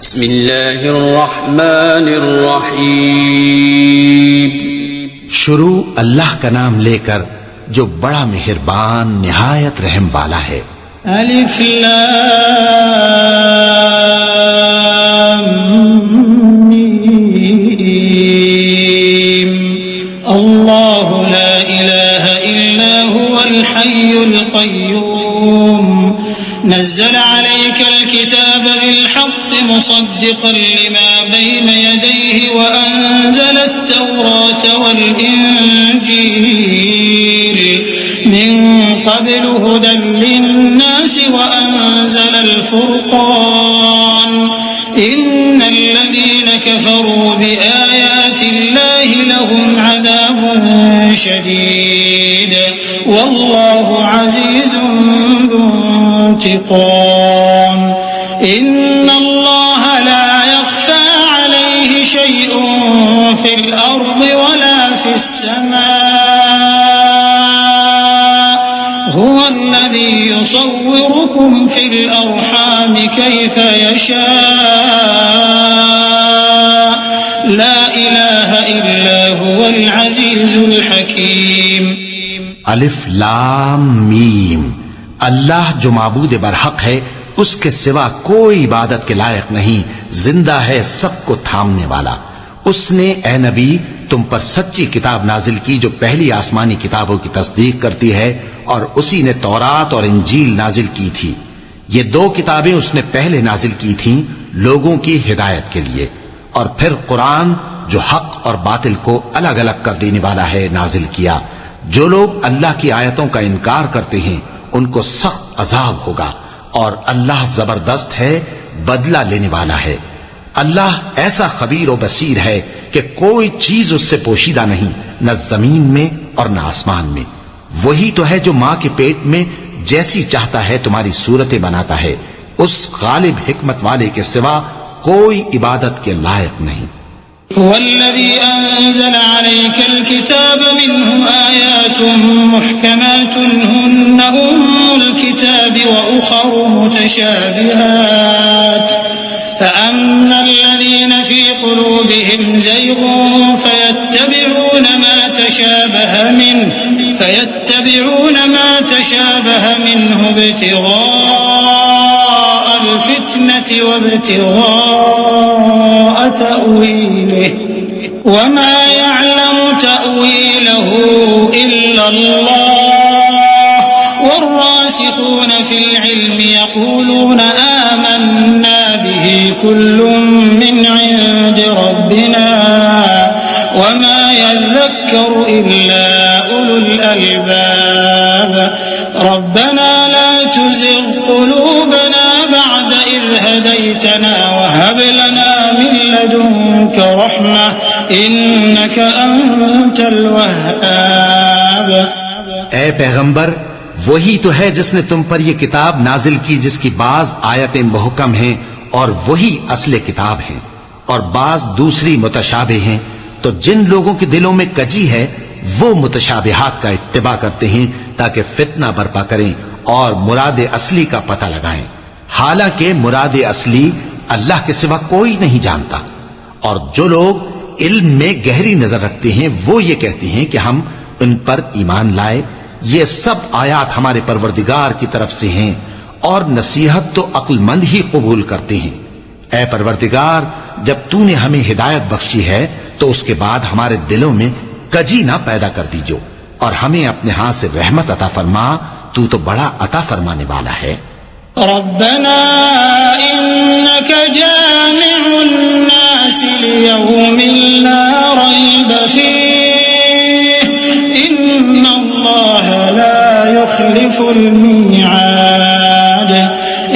बिस्मिल्लाहिर्रहमानिर्रहीम। शुरू अल्लाह का नाम लेकर जो बड़ा मेहरबान निहायत रहम वाला है। अलिफ लाम मीम। अल्लाहु ला इलाहा इल्ला हुवल हय्युल क़य्यूम। नज़्ज़ल अलैकल किताब बिल हक़्क़ि मुसद्दिक़न लिमा बैन यदैहि व अंज़लत तौरात वल इंजील मिन क़ब्ल हुदन लिन्नास व अंज़लल फ़ुरक़ान। इन्नल्लज़ीन कफ़रू बिआयातिल्लाहि लहुम अज़ाबुन शदीद वल्लाहु अज़ीज़ुन ज़ू इंतिक़ाम। इन्नल्लाह ला यख़फ़ा अलैहि शैउन फ़िल अर्ज़ि वला फ़िस समाअ हुवल्लज़ी युसव्विरुकुम फ़िल अर्हामि कैफ़ यशाअ ला इलाहा इल्ला हुवल अज़ीज़ुल हकीम। अलिफ लाम मीम। अल्लाह जो माबूद बरहक है, उसके सिवा कोई इबादत के लायक नहीं, जिंदा है, सबको थामने वाला। उसने ए नबी तुम पर सच्ची किताब नाजिल की जो पहली आसमानी किताबों की तस्दीक करती है, और उसी ने तौरात और इंजील नाजिल की थी। ये दो किताबें उसने पहले नाजिल की थीं लोगों की हिदायत के लिए, और फिर कुरान जो हक और बातिल को अलग अलग कर देने वाला है नाजिल किया। जो लोग अल्लाह की आयतों का इनकार करते हैं उनको सख्त अजाब होगा, और अल्लाह जबरदस्त है, बदला लेने वाला है। अल्लाह ऐसा खबीर और बसीर है कि कोई चीज उससे पोशीदा नहीं, न जमीन में और न आसमान में। वही तो है जो मां के पेट में जैसी चाहता है तुम्हारी सूरतें बनाता है। उस गालिब हिकमत वाले के सिवा कोई इबादत के लायक नहीं। हुवल्लज़ी अंज़ल अलैकल किताब मिन्हु आयातुन मुहकमातुन हुन्ना उम्मुल किताबि व उखरु मुतशाबिहात फअम्मा الذين في قلوبهم زيغ فيتبعون ما تشابه منه ابتغاء الفتنة وابتغاء تأويله وما يعلم تأويله إلا الله والراسخون في العلم يقولون آمنا به كل من عند ربنا وما يذكر إلا أولو الألباب ربنا لا تزغ قلوبنا بعد إذ هديتنا وهب لنا من لدنك رحمة إنك أنت الوهاب। ए पैगंबर, वही तो है जिसने तुम पर यह किताब नाजिल की जिसकी बाज आयतें मुहकम हैं और वही असले किताब हैं, और बाज दूसरी मुतशाबे हैं। तो जिन लोगों के दिलों में कजी है वो मुतशाबिहात का इत्तिबा करते हैं ताकि फितना बर्पा करें और मुराद असली का पता लगाएं। हालांकि मुराद असली अल्लाह के सिवा कोई नहीं जानता। और जो लोग इल्म में गहरी नजर रखते हैं वो ये कहते हैं कि हम उन पर ईमान लाए। ये सब आयात हमारे परवरदिगार की तरफ से हैं, और नसीहत तो अक्लमंद ही कबूल करते हैं। ऐ परवरदिगार, जब तूने हमें हिदायत बख्शी है तो उसके बाद हमारे दिलों में कजी ना पैदा कर दीजो, और हमें अपने हाथ से रहमत अता फरमा। तू तो बड़ा अता फरमाने वाला है। रब्बना इन्नक जामिउन नास लियौमिन ला रैब फीह इन्नल्लाह ला युखलिफुल मीआद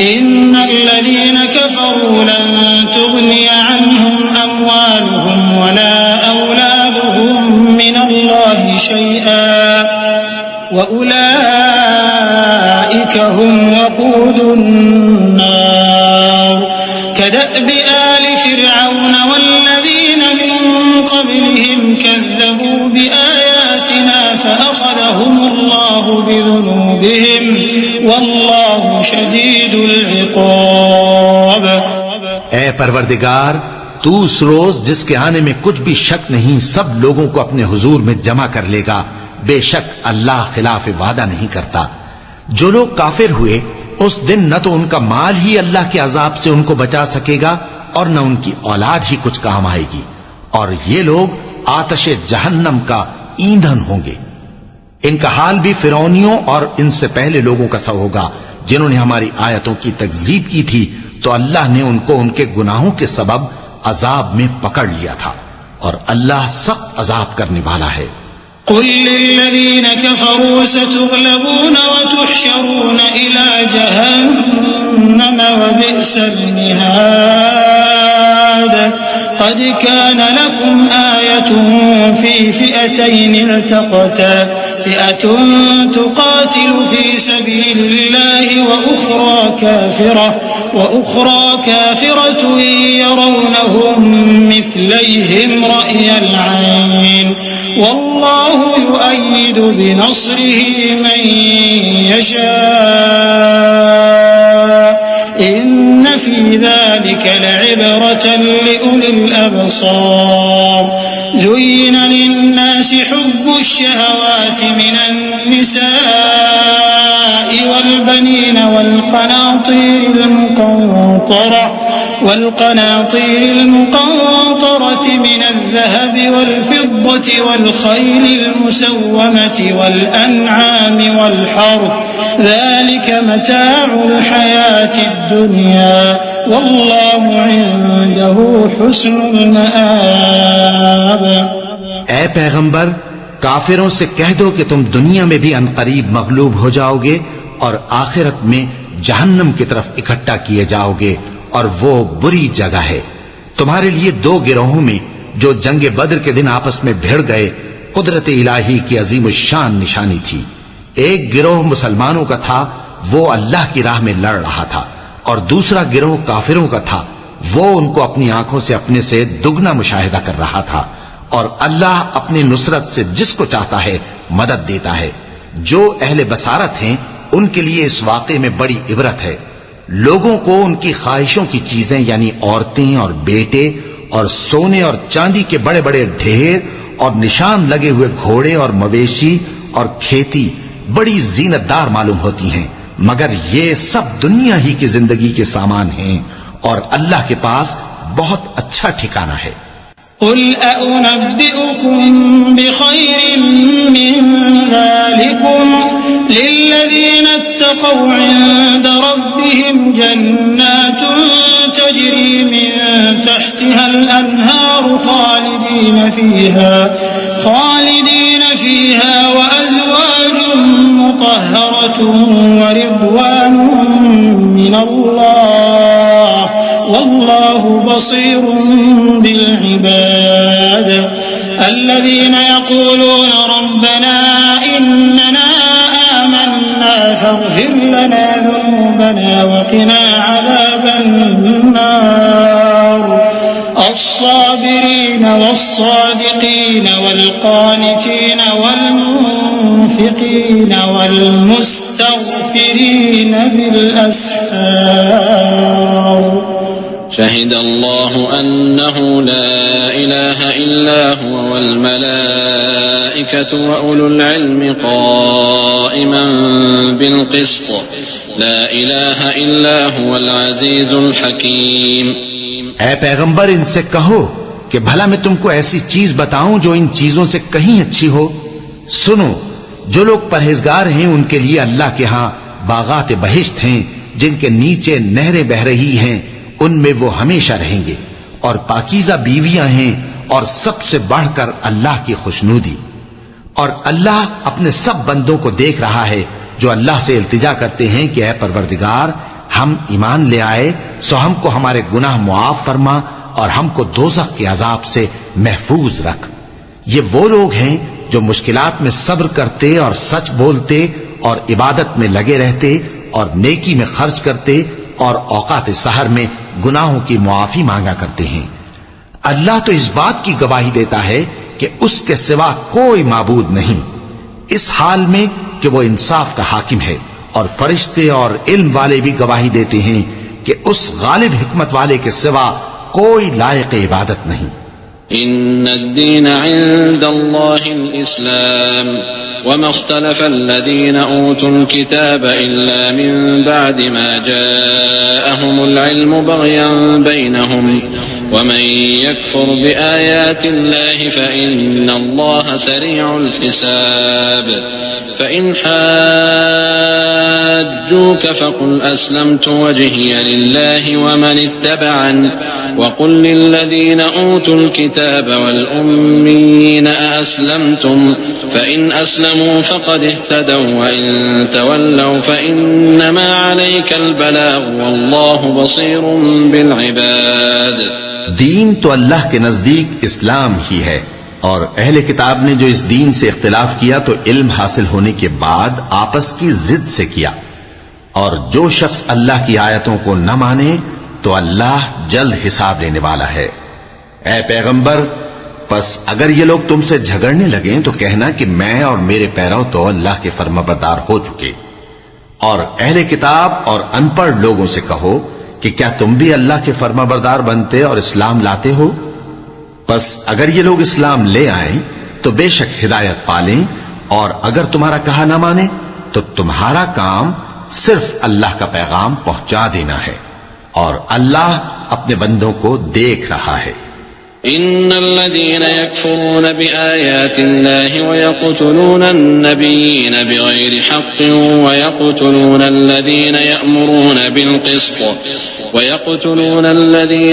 इन्नल्लज़ीना कफ़रू लन तुग़निय अन्हुम अम्वालुहुम वला औलादुहुम मिनल्लाहि शैआ वउलाइक हुम वक़ूदुन नार कदअब आलि फ़िरऔन वल्लज़ीन मिन क़ब्लिहिम कज़्ज़बू बिआयातिना फ़अख़ज़हुमुल्लाहु बिज़ुनूबिहिम वल्लाहु शदीदुल इक़ाब। ए परवरदिगार, तू उस रोज जिसके आने में कुछ भी शक नहीं सब लोगों को अपने हुजूर में जमा कर लेगा। बेशक अल्लाह खिलाफ वादा नहीं करता। जो लोग काफिर हुए उस दिन न तो उनका माल ही अल्लाह के अजाब से उनको बचा सकेगा और न उनकी औलाद ही कुछ काम आएगी, और ये लोग आतश जहन्नम का ईंधन होंगे। इनका हाल भी फिरौनियों और इनसे पहले लोगों का सा होगा जिन्होंने हमारी आयतों की तकजीब की थी, तो अल्लाह ने उनको उनके गुनाहों के सबब अजाब में पकड़ लिया था, और अल्लाह सख्त अजाब करने वाला है। कुल लिल्लज़ीना कफ़रू सतुग़लबून व तुहशरून इला जहन्नम व बि'सल मिहाद क़द कान लकुम आयतुन फ़ी फ़िअतैन इल्तक़ता फ़िअतुन तुक़ातिलु फ़ी सबीलिल्लाहि व उख़रा काफ़िरतुन यरौनहुम मिथलैहिम रअयल ऐन वल्लाहु युअय्यिदु बिनस्रिहि मन यशा इन्न फी ज़ालिक लइब्रतन लिउलिल अबसार ज़ुय्यिन लिन्नासि हुब्बुश शहवाति मिनन निसाइ वल बनीन والقناطير المقنطرة من الذهب والفضة والخيل المسومة والأنعام والحرث ذلك متاع الحياة الدنيا والله عنده حسن المآب। ऐ पैगंबर, काफिरों से कह दो कि तुम दुनिया में भी अनकरीब मगलूब हो जाओगे और आखिरत में जहन्नम की तरफ इकट्ठा किए जाओगे, और वो बुरी जगह है। तुम्हारे लिए दो गिरोहों में जो जंगे बद्र के दिन आपस में भिड़ गए कुदरत इलाही की अजीम शान निशानी थी। एक गिरोह मुसलमानों का था, वो अल्लाह की राह में लड़ रहा था, और दूसरा गिरोह काफिरों का था, वो उनको अपनी आंखों से अपने से दुगना मुशाहिदा कर रहा था। और अल्लाह अपनी नुसरत से जिसको चाहता है मदद देता है। जो अहले बसारत हैं उनके लिए इस वाक़े में बड़ी इबरत है। लोगों को उनकी ख्वाहिशों की चीजें यानी औरतें और बेटे और सोने और चांदी के बड़े बड़े ढेर और निशान लगे हुए घोड़े और मवेशी और खेती बड़ी जीनतदार मालूम होती हैं, मगर ये सब दुनिया ही की जिंदगी के सामान हैं और अल्लाह के पास बहुत अच्छा ठिकाना है। कुल अउनब्बिउकुम बिखैरिम मिन ज़ालिकुम लिल्लज़ीना इत्तक़ौ इन्द रब्बिहिम जन्नातुन तजरी मिन तहतिहल अन्हारु खालिदीन फीहा व अज़वाजुन मुतहहरतुन व रिضवानुन मिनल्लाह वल्लाहु बसीरुन बिल इबाद الذين يقولون ربنا إننا آمنا فاغفر لنا ذنوبنا وقنا عذاب النار الصابرين والصادقين والقانتين والمنفقين والمستغفرين بالأسحار شهد الله أنه لا إله إلا هو والملائكة وأولو العلم قائما بالقسط لا إله إلا هو العزيز الحكيم। ऐ पैगंबर, इनसे कहो कि भला मैं तुमको ऐसी चीज बताऊं जो इन चीजों से कहीं अच्छी हो। सुनो, जो लोग परहेजगार हैं उनके लिए अल्लाह के यहाँ बागात बहिश्त हैं जिनके नीचे नहरें बह रही हैं, उनमें वो हमेशा रहेंगे, और पाकीज़ा बीवियां हैं और सबसे बढ़कर अल्लाह की खुशनूदी। और अल्लाह अपने सब बंदों को देख रहा है जो अल्लाह से इल्तिजा करते हैं कि ऐ परवरदिगार, हम ईमान ले आए सो हमको हमारे गुनाह मुआफ फरमा और हमको दोज़ख के अजाब से महफूज रख। ये वो लोग हैं जो मुश्किलात में सब्र करते और सच बोलते और इबादत में लगे रहते और नेकी में खर्च करते और औकात सहर में गुनाहों की मुआफी मांगा करते हैं। अल्लाह तो इस बात की गवाही देता है कि उसके सिवा कोई माबूद नहीं, इस हाल में कि वो इंसाफ का हाकिम है, और फरिश्ते और इल्म वाले भी गवाही देते हैं कि उस गालिब हिकमत वाले के सिवा कोई लायक इबादत नहीं। إن الدين عند الله الإسلام وما اختلف الذين أوتوا الكتاب إلا من بعد ما جاءهم العلم بغيا بينهم ومن يكفر بآيات الله فإن الله سريع الحساب فإن حاجوك فقل أسلمت وجهي لله ومن اتبعني وقل للذين أوتوا الكتاب والأميين أأسلمتم فإن أسلموا فقد اهتدوا وإن تولوا فإنما عليك البلاغ والله بصير بالعباد। दीन तो अल्लाह के नजदीक इस्लाम ही है, और अहले किताब ने जो इस दीन से इख्तिलाफ किया तो इल्म हासिल होने के बाद आपस की जिद से किया, और जो शख्स अल्लाह की आयतों को न माने तो अल्लाह जल्द हिसाब लेने वाला है। ऐ पैगंबर, बस अगर ये लोग तुमसे झगड़ने लगे तो कहना कि मैं और मेरे पैरव तो अल्लाह के फर्माबरदार हो चुके। और अहले किताब और अनपढ़ लोगों से कहो कि क्या तुम भी अल्लाह के फर्माबरदार बनते और इस्लाम लाते हो? बस अगर ये लोग इस्लाम ले आए तो बेशक हिदायत पालें, और अगर तुम्हारा कहा ना माने तो तुम्हारा काम सिर्फ अल्लाह का पैगाम पहुंचा देना है, और अल्लाह अपने बंदों को देख रहा है। إن الذين يكفرون بآيات الله ويقتلون النبيين بغير حق ويقتلون الذين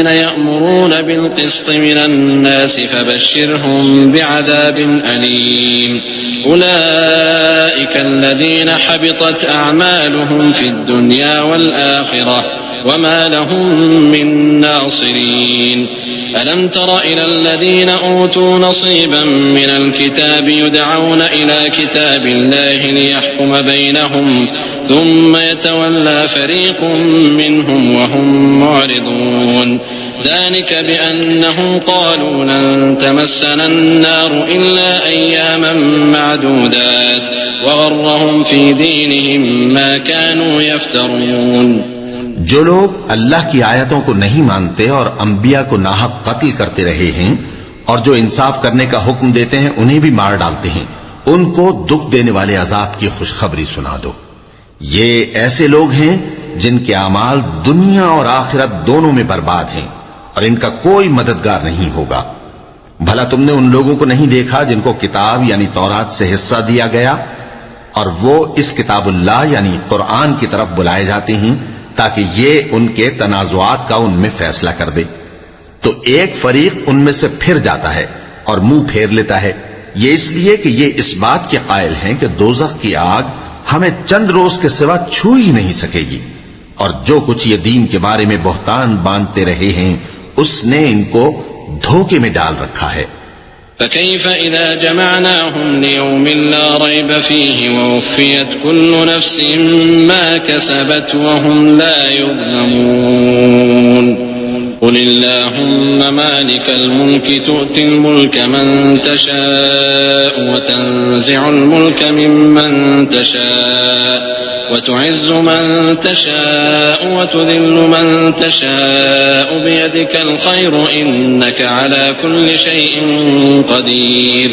يأمرون بالقسط من الناس فبشرهم بعذاب أليم أولئك الذين حبطت أعمالهم في الدنيا والآخرة وما لهم من ناصرين ألم تر إلى الذين أوتوا نصيبا من الكتاب يدعون إلى كتاب الله ليحكم بينهم ثم يتولى فريق منهم وهم معرضون ذلك بأنهم قالوا لن تمسنا النار إلا أياما معدودات وغرهم في دينهم ما كانوا يفترون। जो लोग अल्लाह की आयतों को नहीं मानते और अंबिया को नाहक कत्ल करते रहे हैं और जो इंसाफ करने का हुक्म देते हैं उन्हें भी मार डालते हैं, उनको दुख देने वाले अजाब की खुशखबरी सुना दो। ये ऐसे लोग हैं जिनके अमाल दुनिया और आखिरत दोनों में बर्बाद हैं और इनका कोई मददगार नहीं होगा। भला तुमने उन लोगों को नहीं देखा जिनको किताब यानी तौरात से हिस्सा दिया गया और वो इस किताबुल्लाह यानी कुरान की तरफ बुलाए जाते हैं ताकि ये उनके तनाजुआत का उनमें फैसला कर दे, तो एक फरीक उनमें से फिर जाता है और मुंह फेर लेता है, ये इसलिए कि ये इस बात के कायल हैं कि दोज़ख की आग हमें चंद रोज के सिवा छू ही नहीं सकेगी, और जो कुछ ये दीन के बारे में बहतान बांधते रहे हैं उसने इनको धोखे में डाल रखा है। فكيف إذا جمعناهم ليوم لا ريب فيه ووفيت كل نفس ما كسبت وهم لا يظلمون قل اللهم مالك الملك تؤتي الملك من تشاء وتنزع الملك ممن تشاء وتعز من تشاء وتذل من تشاء بيدك الخير إنك على كل شيء قدير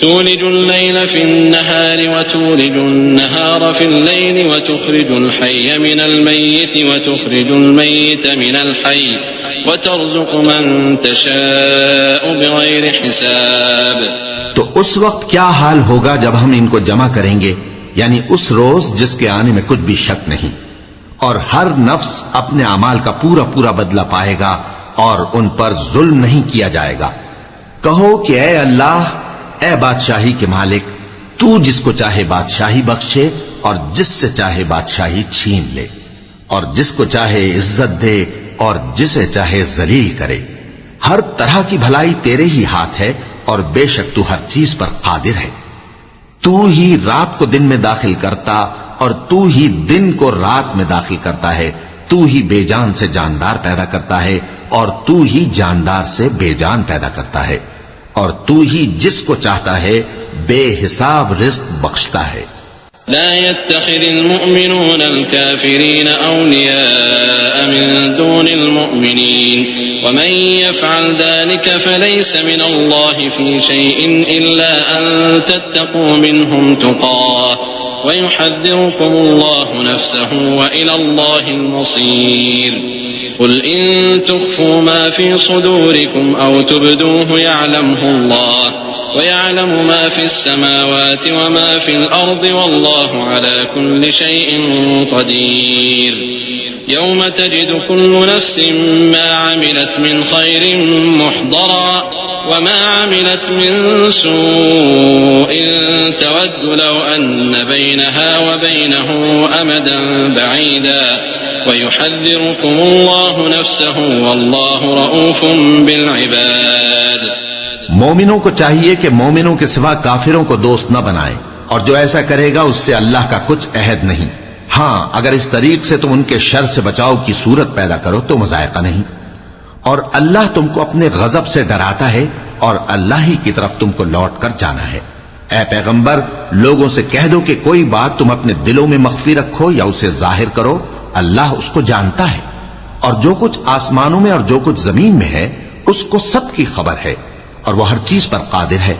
تولج الليل في النهار وتولج النهار في الليل وتخرج الحي من الميت وتخرج الميت من الحي وترزق من تشاء بغير حساب। तो उस वक्त क्या हाल होगा जब हम इनको जमा करेंगे, यानी उस रोज जिसके आने में कुछ भी शक नहीं, और हर नफ्स अपने अमाल का पूरा पूरा बदला पाएगा और उन पर जुल्म नहीं किया जाएगा। कहो कि ऐ अल्लाह, ऐ बादशाही के मालिक, तू जिसको चाहे बादशाही बख्शे और जिससे चाहे बादशाही छीन ले, और जिसको चाहे इज्जत दे और जिसे चाहे जलील करे। हर तरह की भलाई तेरे ही हाथ है और बेशक तू हर चीज पर कादिर है। तू ही रात को दिन में दाखिल करता और तू ही दिन को रात में दाखिल करता है। तू ही बेजान से जानदार पैदा करता है और तू ही जानदार से बेजान पैदा करता है, और तू ही जिसको चाहता है बेहिसाब रिज़्क बख्शता है। لا يتخذ المؤمنون الكافرين أولياء من دون المؤمنين ومن يفعل ذلك فليس من الله في شيء إلا أن تتقوا منهم تقاه ويحذركم الله نفسه وإلى الله المصير قل إن تخفوا ما في صدوركم أو تبدوه يعلمه الله ويعلم ما في السماوات وما في الأرض والله على كل شيء قدير يوم تجد كل نفس ما عملت من خير محضرا وما عملت من سوء تود لو أن بينها وبينه أمدا بعيدا ويحذركم الله نفسه والله رؤوف بالعباد। मोमिनों को चाहिए कि मोमिनों के सिवा काफिरों को दोस्त न बनाए और जो ऐसा करेगा उससे अल्लाह का कुछ अहद नहीं। हाँ, अगर इस तरीक से तुम उनके शर से बचाव की सूरत पैदा करो तो मजायका नहीं। और अल्लाह तुमको अपने गजब से डराता है और अल्लाह ही की तरफ तुमको लौट कर जाना है। ऐ पैगंबर, लोगों से कह दो कि कोई बात तुम अपने दिलों में मख्फी रखो या उसे जाहिर करो, अल्लाह उसको जानता है। और जो कुछ आसमानों में और जो कुछ जमीन में है उसको सबकी खबर है और वह हर चीज पर कादिर है।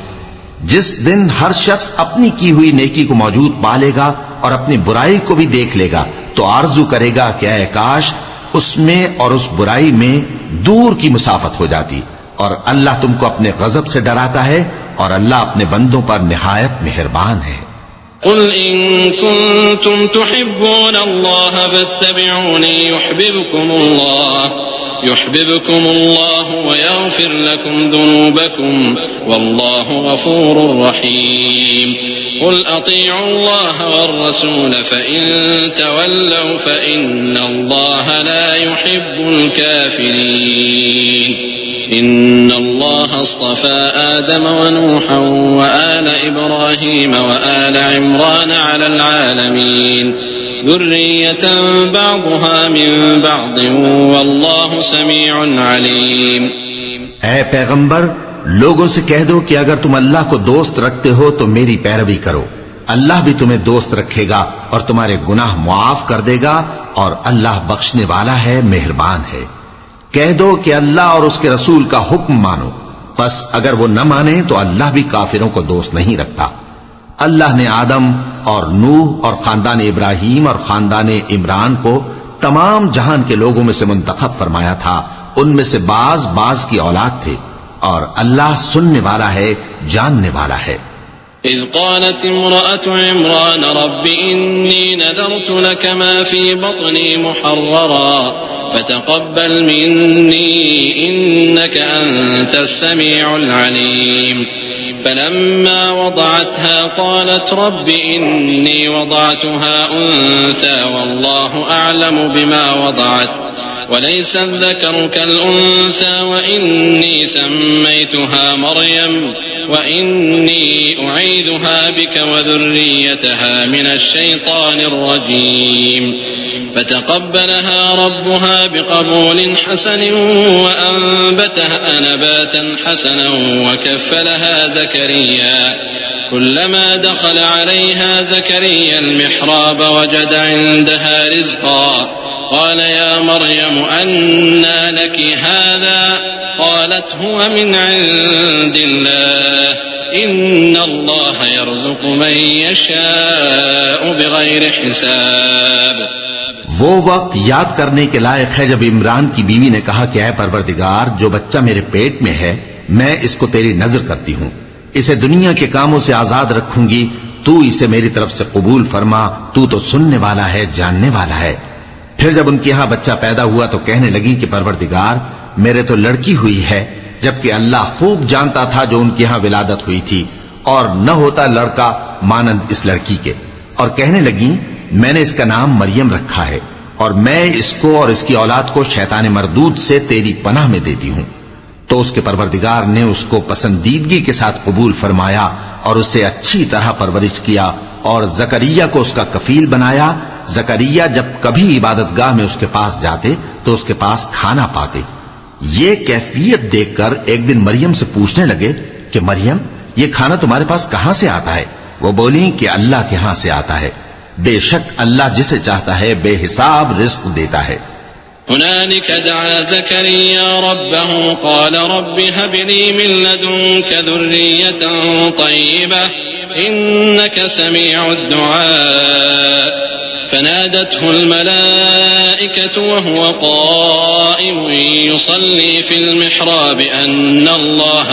जिस दिन हर शख्स अपनी की हुई नेकी को मौजूद पा लेगा और अपनी बुराई को भी देख लेगा तो आरजू करेगा कि ऐ काश उसमें और उस बुराई में दूर की मुसाफत हो जाती। और अल्लाह तुमको अपने गजब से डराता है और अल्लाह अपने बंदों पर निहायत मेहरबान है। قل إن كنتم تحبون الله فاتبعوني يحببكم الله ويغفر لكم ذنوبكم والله غفور رحيم قل أطيعوا الله والرسول فإن تولوا فإن الله لا يحب الكافرين إن الله اصطفى آدم ونوحا وآل إبراهيم وآل عمران على العالمين ذرية بعضها من بعض والله سميع عليم। ऐ पैगंबर, लोगों से कह दो कि अगर तुम अल्लाह को दोस्त रखते हो तो मेरी पैरवी करो। अल्लाह भी तुम्हें दोस्त रखेगा और तुम्हारे गुनाह मुआफ कर देगा और अल्लाह बख्शने वाला है, मेहरबान है। कह दो कि अल्लाह और उसके रसूल का हुक्म मानो। बस अगर वो न माने तो अल्लाह भी काफिरों को दोस्त नहीं रखता। अल्लाह ने आदम और नूह और खानदान इब्राहिम और खानदान इमरान को तमाम जहान के लोगों में से मुंतखब फरमाया था। उनमें से बाज की औलाद थे और अल्लाह सुनने वाला है, जानने वाला है। إذ قالت امرأة عمران رب إني نذرت لك ما في بطني محررا فتقبل مني إنك أنت السميع العليم فلما وضعتها قالت رب إني وضعتها أنثى والله أعلم بما وضعت وليس الذكر كالأنثى وإني سميتها مريم وإني أعيذها بك وذريتها من الشيطان الرجيم فتقبلها ربها بقبول حسن وأنبتها نباتا حسنا وكفلها زكريا كلما دخل عليها زكريا المحراب وجد عندها رزقا قال يا مريم أنى لك هذا قالت هو من عند الله إن الله يرزق من يشاء بغير حساب। वो वक्त याद करने के लायक है जब इमरान की बीवी ने कहा कि ऐ परवरदिगार, जो बच्चा मेरे पेट में है मैं इसको तेरी नजर करती हूँ, इसे दुनिया के कामों से आजाद रखूंगी, तू इसे मेरी तरफ से कबूल फरमा, तू तो सुनने वाला है, जानने वाला है। फिर जब उनके यहाँ बच्चा पैदा हुआ तो कहने लगी कि परवरदिगार, मेरे तो लड़की हुई है, जबकि अल्लाह खूब जानता था जो उनके यहाँ विलादत हुई थी और न होता लड़का मानंद इस लड़की के। और कहने लगी, मैंने इसका नाम मरियम रखा है और मैं इसको और इसकी औलाद को शैतान मरदूद से तेरी पनाह में देती हूँ। तो उसके परवरदिगार ने उसको पसंदीदगी के साथ कबूल फरमाया और उसे अच्छी तरह परवरिश किया और जकरिया को उसका कफील बनाया। जकरिया जब कभी इबादतगाह में उसके पास जाते तो उसके पास खाना पाते। ये कैफियत देखकर एक दिन मरियम से पूछने लगे कि मरियम, ये खाना तुम्हारे पास कहां से आता है? वो बोली कि अल्लाह के यहां से आता है। बेशक अल्लाह जिसे चाहता है बेहिसाब रिस्क देता है। हुनालिक दआ ज़करिया रब्बहु क़ाल रब्बि हब ली मिन लदुनक ज़ुर्रियतन तय्यबह इन्नक समीउद दुआ फनादतहु अल-मलाइकतु वहुव क़ाइमुन युसल्ली फिल मिहराब अन्न अल्लाह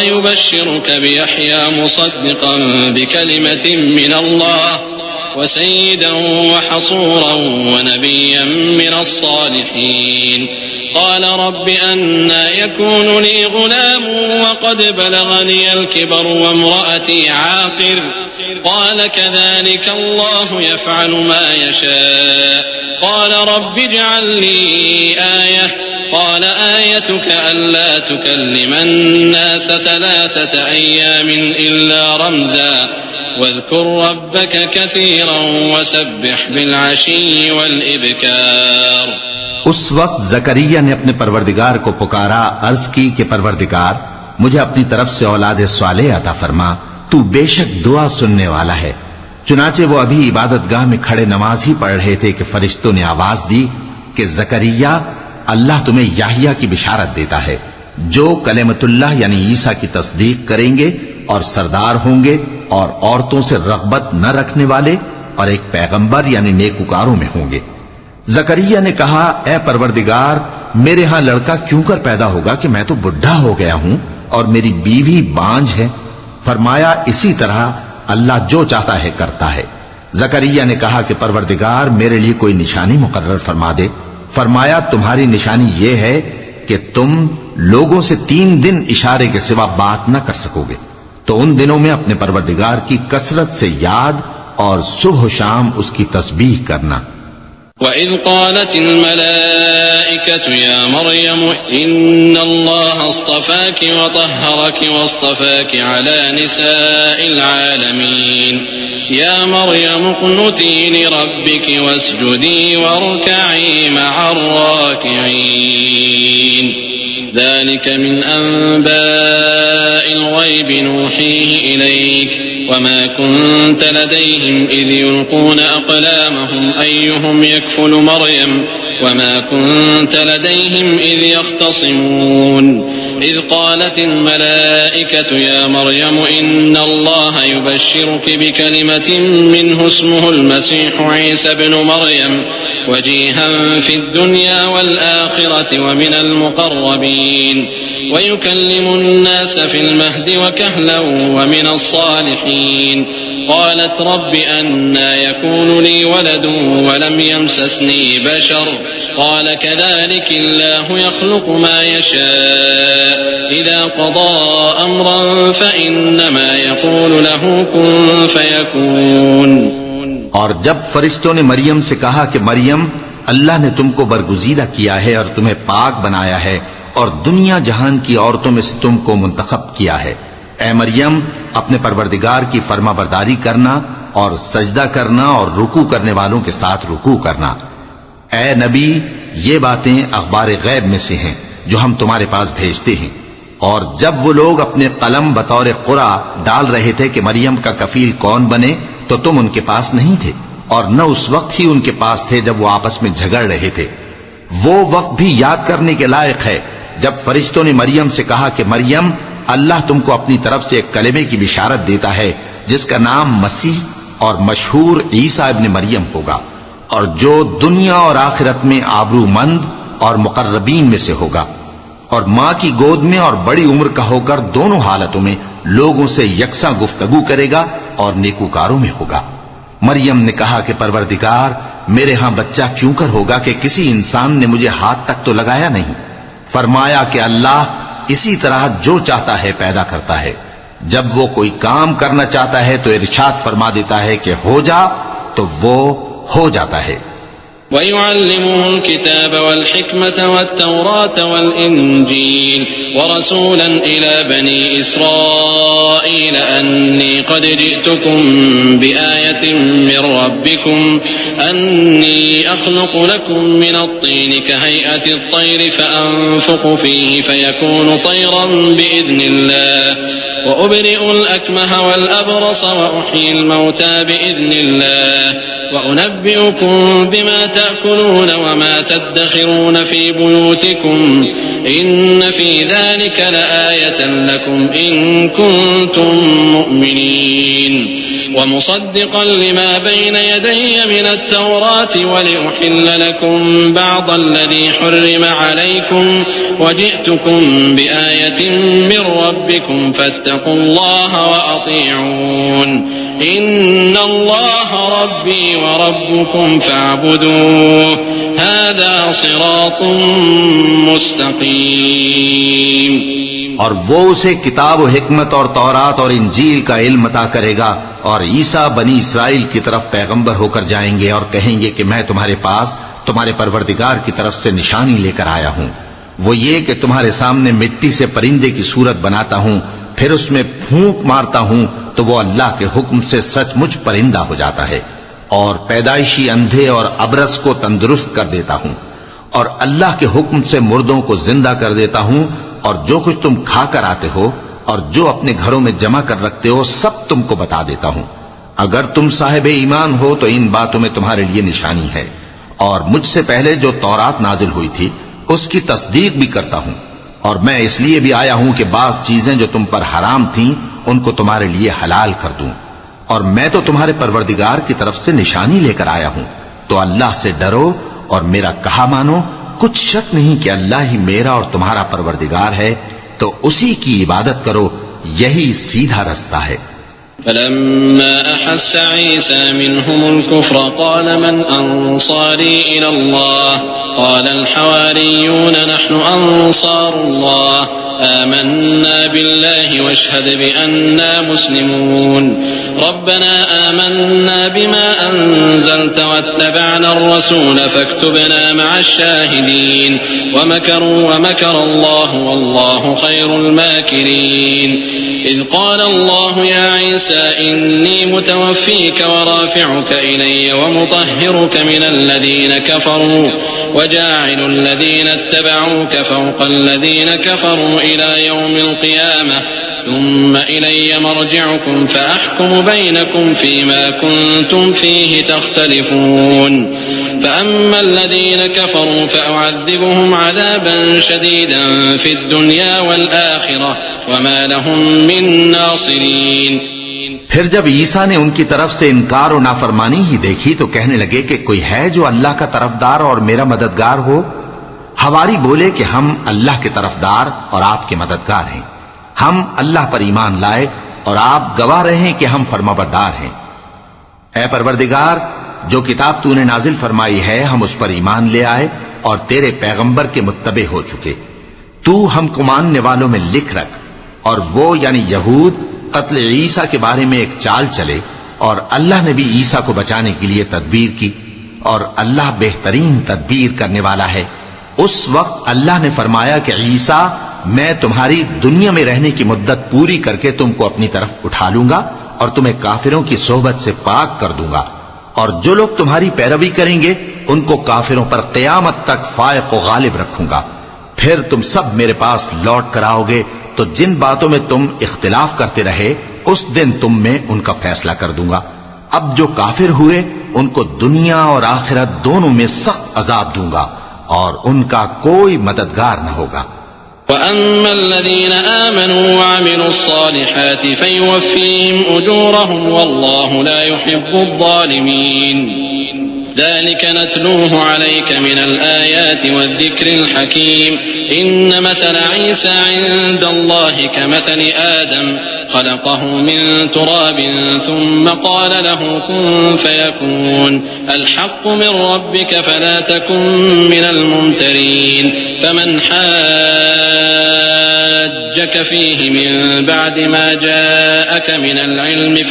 युबश्शिरुक बियहया मुसद्दिक़न बिकलिमतिन मिनल्लाह वसय्यिदन वहसूरन वनबिय्यन मिनस्सालिहीन क़ाल रब्बि अन्ना यकूनु ली गुलामुन वक़द बलगनियल किबरु वम्रअती आक़िर क़ाल कज़ालिक अल्लाहु यफ़अलु मा यशा क़ाल रब्बि इजअल ली आयह क़ाल आयतुक अल्ला तुकल्लिम अन्नास सलासत अय्यामिन इल्ला रमज़ा वज़्कुर रब्बक कसीरन वसब्बिह बिलअशी वल-इब्कार। उस वक्त जकरिया ने अपने परवरदिगार को पुकारा, अर्ज की कि परवरदिगार मुझे अपनी तरफ से औलाद स्वालेह अता फरमा, तू बेशक दुआ सुनने वाला है। चुनाचे वो अभी इबादतगाह में खड़े नमाज ही पढ़ रहे थे कि फरिश्तों ने आवाज दी कि जकरिया, अल्लाह तुम्हें याहिया की बिशारत देता है जो कलेमतुल्लाह यानी ईसा की तस्दीक करेंगे और सरदार होंगे और औरतों से रग़बत न रखने वाले और एक पैगंबर यानी नेकुकारों में होंगे। जकरिया ने कहा, ए परवरदिगार, मेरे यहां लड़का क्यों कर पैदा होगा कि मैं तो बुढ़ा हो गया हूं और मेरी बीवी बांझ है। फरमाया, इसी तरह अल्लाह जो चाहता है करता है। जकरिया ने कहा कि परवरदिगार मेरे लिए कोई निशानी मुकर्रर फरमा दे। फरमाया, तुम्हारी निशानी यह है कि तुम लोगों से 3 दिन इशारे के सिवा बात न कर सकोगे, तो उन दिनों में अपने परवरदिगार की कसरत से याद और सुबह शाम उसकी तस्बीह करना। वइज़ क़ालतिल मलाइकतु या मरियम इन्नल्लाह अस्तफ़ाकि व तह्हरकि वस्तफ़ाकि अला निसाइल आलमीन या मरियम उक़्नुती लिरब्बिकि वस्जुदी वरकई मअर राकिईन ज़ालिक मिन अंबाइल ग़ैबि नूहीहि इलैक वमा कुन्त लदैहिम is युल्क़ून अक़लामहुम अय्युहुम यकफ़ुलु Maryam Verma कुन्त लदैहिम is यख़्तसिमून is क़ालतिल मलाइकतु या मरियम इन्नल्लाह युबश्शिरुकि बिकलिमतिन मिन्हु इस्मुहुल मसीहु ईसा इब्नु मरियम वजीहन फिद दुनिया वल आखिरति व मिनल मुक़र्रबीन वयुकल्लिमु अन्नास फिल महदि व कहलन व मिनस सालिहीन क़ालत रब्बि अन्ना यकूनु ली वलदुन व लम यमससनी बशर क़ाल कज़ालिक अल्लाहु यख़्लुक़ु मा यशा इज़ा क़ज़ा अम्रन फ़इन्नमा यक़ूलु लहु कुन फ़यकून। और जब फरिश्तों ने मरियम से कहा कि मरियम, अल्लाह ने तुमको बरगुज़ीदा किया है और तुम्हें पाक बनाया है और दुनिया जहान की औरतों में से तुमको मुंतखब किया है, ए मरियम, अपने परवरदिगार की फरमाबरदारी करना और सजदा करना और रुकू करने वालों के साथ रुकू करना। ए नबी, ये बातें अखबार गैब में से हैं जो हम तुम्हारे पास भेजते हैं। और जब वो लोग अपने कलम बतौर कुरा डाल रहे थे कि मरियम का कफील कौन बने, तो तुम उनके पास नहीं थे और न उस वक्त ही उनके पास थे जब वो आपस में झगड़ रहे थे। वो वक्त भी याद करने के लायक है जब फरिश्तों ने मरियम से कहा कि मरियम, अल्लाह तुमको अपनी तरफ से एक कलेमे की बिशारत देता है जिसका नाम मसीह और मशहूर ईसा इब्न मरियम होगा और जो दुनिया और आखिरत में आबरूमंद और मुकर्रबीन में से होगा और मां की गोद में और बड़ी उम्र का होकर दोनों हालतों में लोगों से यकसा गुफ्तगू करेगा और नेकूकारों में होगा। मरियम ने कहा कि परवरदिगार, मेरे यहां बच्चा क्यों कर होगा कि किसी इंसान ने मुझे हाथ तक तो लगाया नहीं। फरमाया कि अल्लाह इसी तरह जो चाहता है पैदा करता है। जब वो कोई काम करना चाहता है तो इरशाद फरमा देता है कि हो जा, तो वो हो जाता है। वयुअल्लिमुहुल किताब वल हिकमत वत्तौरात वल इंजील वरसूलन इला बनी इस्राईल अन्नी क़द जिअतुकुम बिआयतिन मिर रब्बिकुम अन्नी अख़्लुक़ु लकुम मिनत-तीनि कहयअतित-तयरि फ़अन्फ़ुख़ु फ़ीहि फ़यकूनु तयरन बिइज़्निल्लाह وأبرئ الأكمه والأبرص وأحيي الموتى بإذن الله وأنبئكم بما تأكلون وما تدخرون في بيوتكم إن في ذلك لآية لكم إن كنتم مؤمنين ومصدقا لما بين يدي من التوراة ولأحل لكم بعض الذي حرم عليكم وجئتكم بآية من ربكم فاتقوا الله وأطيعون إن الله ربي وربكم فاعبدوه هذا صراط مستقيم। और वो उसे किताब व हिकमत और तौरात और इंजील का इल्म अता करेगा और ईसा बनी इसराइल की तरफ पैगंबर होकर जाएंगे और कहेंगे कि मैं तुम्हारे पास तुम्हारे परवरदिगार की तरफ से निशानी लेकर आया हूँ। वो ये कि तुम्हारे सामने मिट्टी से परिंदे की सूरत बनाता हूँ, फिर उसमें फूंक मारता हूँ तो वो अल्लाह के हुक्म से सचमुच परिंदा हो जाता है, और पैदाइशी अंधे और अबरस को तंदुरुस्त कर देता हूँ, और अल्लाह के हुक्म से मुर्दों को जिंदा कर देता हूँ, और जो कुछ तुम खा कर आते हो और जो अपने घरों में जमा कर रखते हो सब तुमको बता देता हूँ। अगर तुम साहिब ईमान हो तो इन बातों में तुम्हारे लिए निशानी है, और मुझसे पहले जो तौरात नाजिल हुई थी उसकी तस्दीक भी करता हूँ, और मैं इसलिए भी आया हूँ कि बास चीजें जो तुम पर हराम थीं उनको तुम्हारे लिए हलाल कर दूं, और मैं तो तुम्हारे परवरदिगार की तरफ से निशानी लेकर आया हूँ। तो अल्लाह से डरो और मेरा कहा मानो, कुछ शक नहीं कि अल्लाह ही मेरा और तुम्हारा परवरदिगार है, तो उसी की इबादत करो, यही सीधा रास्ता है। فلما أحس عيسى منهم الكفر قال من أنصاري إلى الله قال الحواريون نحن أنصار الله آمنا بالله واشهد بأننا مسلمون ربنا آمنا بما أنزلت واتبعنا الرسول فاكتبنا مع الشاهدين ومكروا ومكر الله والله خير الماكرين إذ قال الله يا عيسى إني متوفيك ورافعك إلي ومطهرك من الذين كفروا وجاعل الذين اتبعوك فوق الذين كفروا إلى يوم القيامة ثم إلي مرجعكم فأحكم بينكم فيما كنتم فيه تختلفون فأما الذين كفروا فأعذبهم عذابا شديدا في الدنيا والآخرة وما لهم من ناصرين। फिर जब ईसा ने उनकी तरफ से इनकार और नाफरमानी ही देखी तो कहने लगे कि कोई है जो अल्लाह का तरफदार और मेरा मददगार हो। हवारी बोले कि हम अल्लाह के तरफदार और आपके मददगार हैं, हम अल्लाह पर ईमान लाए और आप गवाह रहे कि हम फरमाबरदार हैं। ऐ परवरदिगार, जो किताब तूने नाजिल फरमाई है हम उस पर ईमान ले आए और तेरे पैगंबर के मुत्तबे हो चुके। तू हमको मानने वालों में लिख रख। और वो यानी यहूद कत्ल ईसा के बारे में एक चाल चले और अल्लाह ने भी ईसा को बचाने के लिए तदबीर की, और अल्लाह बेहतरीन तदबीर करने वाला है। उस वक्त अल्लाह ने फरमाया कि ईसा, मैं तुम्हारी दुनिया में रहने की मुद्दत पूरी करके तुमको अपनी तरफ उठा लूंगा और तुम्हें काफिरों की सोहबत से पाक कर दूंगा, और जो लोग तुम्हारी पैरवी करेंगे उनको काफिरों पर क़यामत तक फायक व गालिब रखूंगा। फिर तुम सब मेरे पास लौट कर आओगे तो जिन बातों में तुम इख्तिलाफ करते रहे उस दिन तुम में उनका फैसला कर दूंगा। अब जो काफिर हुए उनको दुनिया और आखिरत दोनों में सख्त अजाब दूंगा और उनका कोई मददगार न होगा। وأما الذين آمنوا وعملوا الصالحات فيوفيهم أجورهم والله لا يحب الظالمين ذلك نتلوه عليك من الآيات والذكر الحكيم إن مثل عيسى عند الله كمثل آدم خلقه من تراب ثم قال له كن فيكون الحق من ربك فلا تكن من الممترين فمن حاجك فيه من بعد ما جاءك من العلم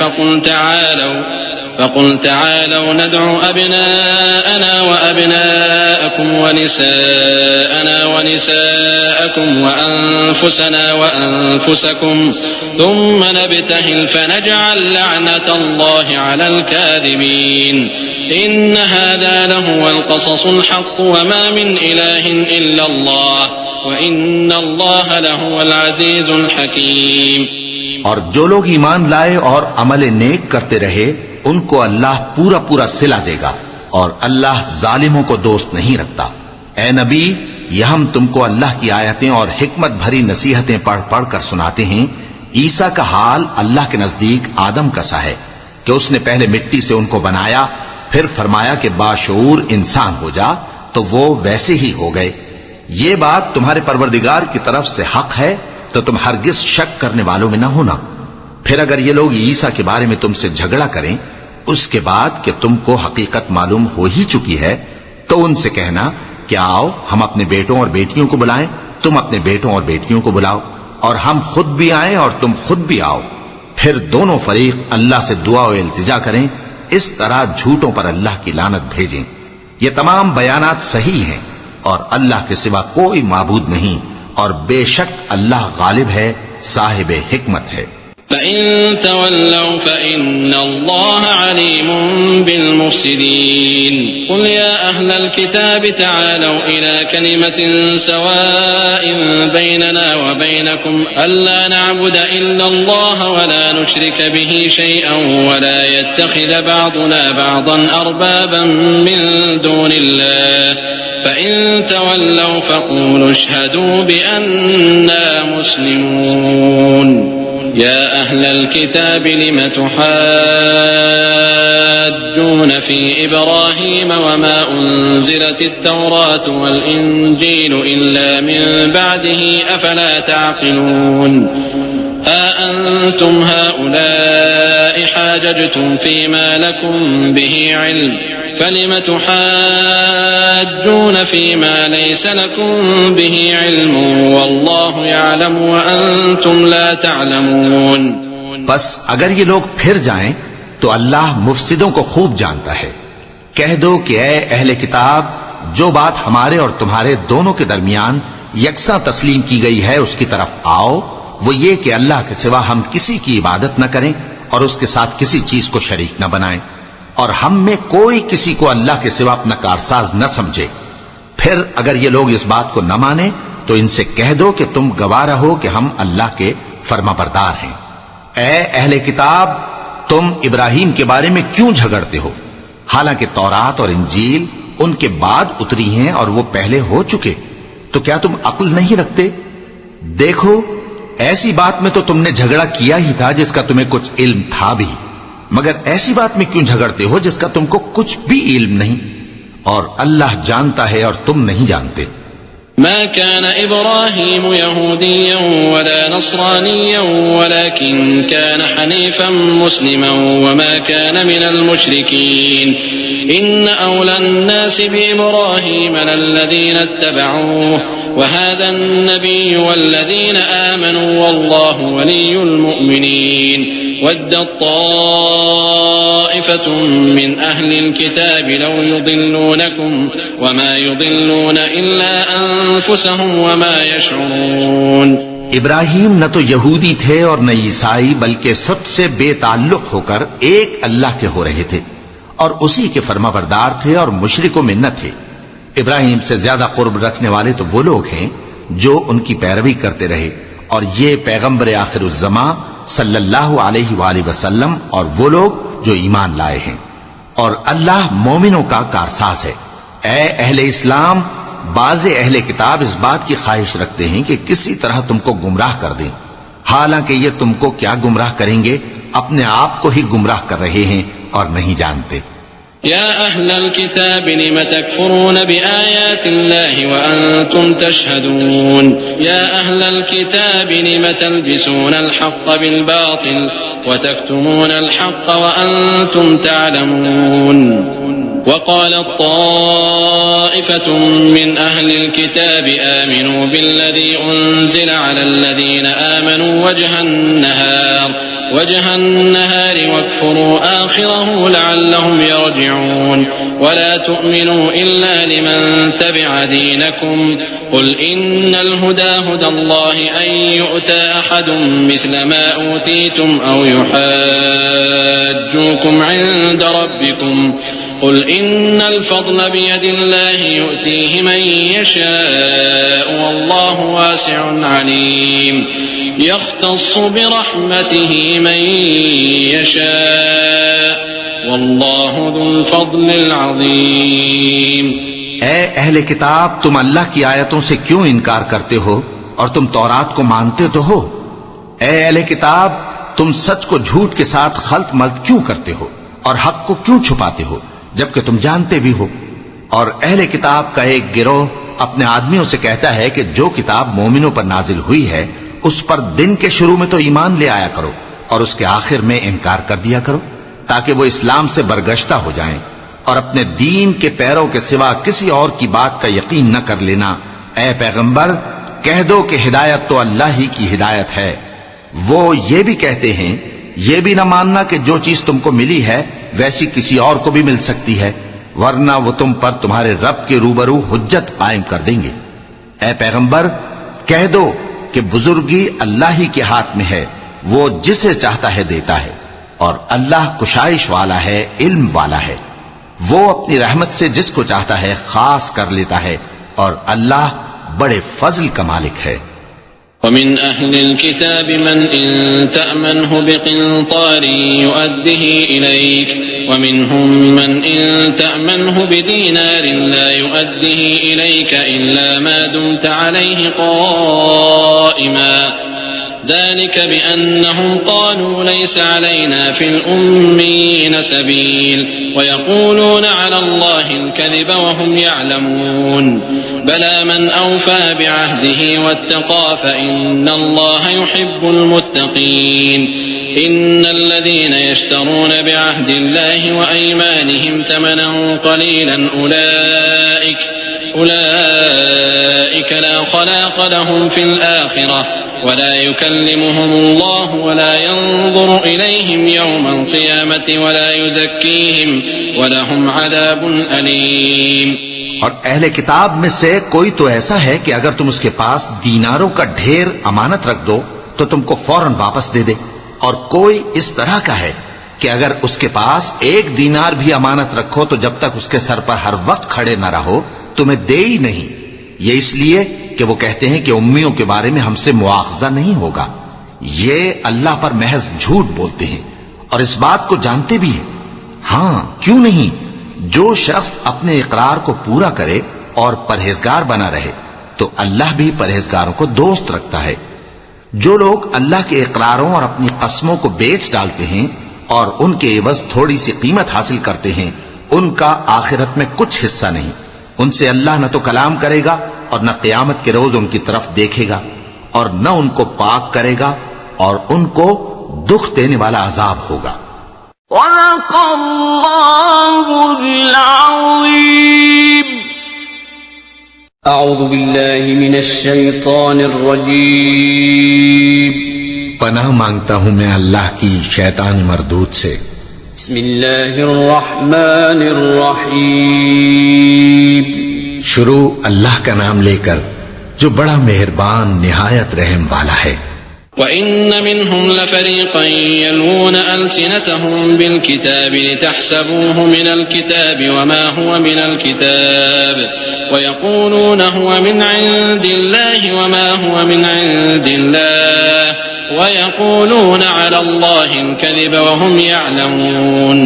فقل تعالوا ندعو أبناءنا وأبناءكم ونساءنا ونساءكم وأنفسنا وأنفسكم ثم نبتهل فنجعل لعنة الله على الكاذبين إن هذا لهو القصص الحق وما من إله إلا الله وإن الله لهو العزيز الحكيم। और जो लोग ईमान लाए और अमल नेक करते रहे उनको अल्लाह पूरा पूरा सिला देगा और अल्लाह जालिमों को दोस्त नहीं रखता। ए नबी, यह हम तुमको अल्लाह की आयतें और हिकमत भरी नसीहतें पढ़ पढ़ कर सुनाते हैं। ईसा का हाल अल्लाह के नजदीक आदम का सा है कि उसने पहले मिट्टी से उनको बनाया, फिर फरमाया कि बाशऊर इंसान हो जा, तो वो वैसे ही हो गए। ये बात तुम्हारे परवरदिगार की तरफ से हक है, तो तुम हरगिज शक करने वालों में न होना। फिर अगर ये लोग ईसा के बारे में तुमसे झगड़ा करें उसके बाद कि तुमको हकीकत मालूम हो ही चुकी है, तो उनसे कहना कि आओ हम अपने बेटों और बेटियों को बुलाएं, तुम अपने बेटों और बेटियों को बुलाओ, और हम खुद भी आएं और तुम खुद भी आओ। फिर दोनों फरीक अल्लाह से दुआ और इल्तिजा करें, इस तरह झूठों पर अल्लाह की लानत भेजें। ये तमाम बयानात सही हैं और अल्लाह के सिवा कोई माबूद नहीं, और बेशक अल्लाह गालिब है, साहिब हिकमत है। फ़इन तवल्लौ फ़इन्न अल्लाह अलीमुम बिलमुफ़्सिदीन। क़ुल या अहलल किताब तआलौ इला कलिमतिन सवाइन बैनना व बैनकुम अल्ला नअबुद इल्ला अल्लाह व ला नुश्रिक बिही शैअन व ला यत्तखिज़ बअदुना बअदन अरबाबन मिन दूनिल्लाह फ़इन तवल्लौ फ़क़ूलू अशहदू बिअन्ना मुस्लिमून। या अहलल किताब लिम तुहाज्जून फ़ी इब्राहीम वमा उन्ज़िलतित तौरात वल इंजील इल्ला मिन बअदिही अफ़ला तअक़िलून। अअंतुम हाउलाइ हाजजतुम फ़ीमा लकुम बिही इल्म फलिम तुहाज्जून फ़ीमा लैस लकुम बिही इल्म वल्लाहु यअलम व अंतुम ला तअलमून। बस अगर ये लोग फिर जाएं तो अल्लाह मुफसिदों को खूब जानता है। कह दो कि ऐ अहले किताब, जो बात हमारे और तुम्हारे दोनों के दरमियान यकसा तस्लीम की गई है उसकी तरफ आओ। वो ये कि अल्लाह के सिवा हम किसी की इबादत न करें और उसके साथ किसी चीज को शरीक न बनाएं, और हम में कोई किसी को अल्लाह के सिवा अपना कारसाज न समझे। फिर अगर ये लोग इस बात को न माने तो इनसे कह दो कि तुम गवाह रहो कि हम अल्लाह के फरमाबरदार हैं। ऐ अहले किताब, तुम इब्राहिम के बारे में क्यों झगड़ते हो, हालांकि तौरात और इंजील उनके बाद उतरी हैं और वो पहले हो चुके, तो क्या तुम अक्ल नहीं रखते? देखो, ऐसी बात में तो तुमने झगड़ा किया ही था जिसका तुम्हें कुछ इल्म था भी, मगर ऐसी बात में क्यों झगड़ते हो जिसका तुमको कुछ भी इल्म नहीं? और अल्लाह जानता है और तुम नहीं जानते। मा कान इब्राहीम यहूदिय्यन वला नस्रानिय्यन वलाकिन कान हनीफन मुस्लिमन वमा कान मिनल मुशरिकीन। इन्न औला अन्नासि बिइब्राहीम लल्लज़ीना इत्तबऊहु वहाज़ा अन्नबिय्यु वल्लज़ीना आमनू वल्लाहु वलियुल मुमिनीन। वद्दत ताइफ़तुम मिन अहलिल किताबि लौ युदिल्लूनकुम वमा युदिल्लून इल्ला अनफुसहुम वमा यशऊरून। इब्राहिम न तो यहूदी थे और न ईसाई, बल्कि सबसे बेताल्लुक होकर एक अल्लाह के हो रहे थे और उसी के फरमाबरदार थे और मुशरिकों में न थे। इब्राहिम से ज्यादा कुर्ब रखने वाले तो वो लोग हैं जो उनकी पैरवी करते रहे, और ये पैगंबर आखिरुज़्ज़मा सल्लल्लाहु अलैहि वसल्लम और वो लोग जो ईमान लाए हैं, और अल्लाह मोमिनों का कारसाज है। ऐ अहले इस्लाम, बाज़े अहले किताब इस बात की ख्वाहिश रखते हैं कि किसी तरह तुमको गुमराह कर दें, हालांकि ये तुमको क्या गुमराह करेंगे, अपने आप को ही गुमराह कर रहे हैं और नहीं जानते। या अहलल किताब लिम तकफुरून बिआयातिल्लाहि व अंतुम तशहदून। या अहलल किताब लिम तल्बिसूनल हक़्क़ बिल बातिल व तक्तुमूनल हक़्क़ व अंतुम तअलमून। वक़ालत ताइफ़तुम मिन अहलिल किताब आमिनू बिल्लज़ी उन्ज़िला अलल्लज़ीना आमनू वजहन नहार वक्फुरू आखिरहु लअल्लहुम यरजिऊन। वला तुअमिनू इल्ला लिमन तबिअ दीनकुम क़ुल इन्नल हुदा हुदल्लाहि अन यु'ता अहदुम मिस्ला मा ऊतीतुम औ युहाज्जूकुम इन्द रब्बिकुम क़ुल इन्नल फ़ज़्ल बियदिल्लाहि यु'तीहि मन यशाअ वल्लाहु वासिउन अलीम। यख्तस्सु बिरहमतिही मन यशा वल्लाहु दुल फज़्लिल अज़ीम। ए अहले किताब, तुम अल्लाह की आयतों से क्यों इनकार करते हो और तुम तौरात को मानते तो हो। ए अहले किताब, तुम सच को झूठ के साथ खल्त मल्त क्यों करते हो और हक को क्यों छुपाते हो जबकि तुम जानते भी हो। और अहले किताब का एक गिरोह अपने आदमियों से कहता है कि जो किताब मोमिनों पर नाजिल हुई है उस पर दिन के शुरू में तो ईमान ले आया करो और उसके आखिर में इनकार कर दिया करो, ताकि वो इस्लाम से बरगश्ता हो जाएं और अपने दीन के पैरों के सिवा किसी और की बात का यकीन न कर लेना। ए पैगंबर, कह दो कि हिदायत तो अल्लाह ही की हिदायत है। वो ये भी कहते हैं, ये भी न मानना कि जो चीज तुमको मिली है वैसी किसी और को भी मिल सकती है, वरना वो तुम पर तुम्हारे रब के रूबरू हुज्जत कायम कर देंगे। ए पैगंबर, कह दो कि बुजुर्गी अल्लाह ही के हाथ में है, वो जिसे चाहता है देता है और अल्लाह कुशाइश वाला है, इल्म वाला है। वो अपनी रहमत से जिसको चाहता है खास कर लेता है और अल्लाह बड़े फजल का मालिक है। वमिन अहलिल किताब मन इन तअमनहु बिक़िंतार युअद्दिही इलैक वमिनहुम मन इन तअमनहु बिदीनार ला युअद्दिही इलैक इल्ला मा दुमत अलैहि क़ाइमा ذلك بأنهم قالوا ليس علينا في الأميين سبيل ويقولون على الله الكذب وهم يعلمون بلى من أوفى بعهده واتقى فإن الله يحب المتقين إن الذين يشترون بعهد الله وأيمانهم ثمنا قليلا أولئك لا خلاق لهم في الآخرة ولا يكلمهم الله ولا ينظر إليهم يوم القيامة ولا يزكيهم ولهم عذاب أليم। और अहले किताब में से कोई तो ऐसा है कि अगर तुम उसके पास दीनारों का ढेर अमानत रख दो तो तुमको फौरन वापस दे दे, और कोई इस तरह का है कि अगर उसके पास एक दीनार भी अमानत रखो तो जब तक उसके सर पर हर वक्त खड़े न रहो तुम्हें दे ही नहीं। ये इसलिए कि वो कहते हैं कि उम्मियों के बारे में हमसे मुआखजा नहीं होगा। ये अल्लाह पर महज झूठ बोलते हैं और इस बात को जानते भी हैं। हाँ, क्यों नहीं, जो शख्स अपने इकरार को पूरा करे और परहेजगार बना रहे तो अल्लाह भी परहेजगारों को दोस्त रखता है। जो लोग अल्लाह के इकरारों और अपनी कसमों को बेच डालते हैं और उनके एवज थोड़ी सी कीमत हासिल करते हैं, उनका आखिरत में कुछ हिस्सा नहीं। उनसे अल्लाह न तो कलाम करेगा और न क़यामत के रोज उनकी तरफ देखेगा और न उनको पाक करेगा और उनको दुख देने वाला अजाब होगा। अऊज़ु बिल्लाहि मिनश शैतानिर रजीम। पनाह मांगता हूं मैं अल्लाह की शैतानी मरदूद से। बिस्मिल्लाहिर रहमानिर रहीम। शुरू अल्लाह का नाम लेकर जो बड़ा मेहरबान निहायत रहम वाला है। वइन्न मिनहुम लफरीक़न यलून अलसिनतहुम बिलकिताब लितहसबूहु मिनल किताब वमा हुवा मिनल किताब वयक़ूलून हुवा मिन इंदिल्लाहि वमा हुवा मिन इंदिल्लाह वयक़ूलून अलल्लाहिल कज़िब वहुम यअलमून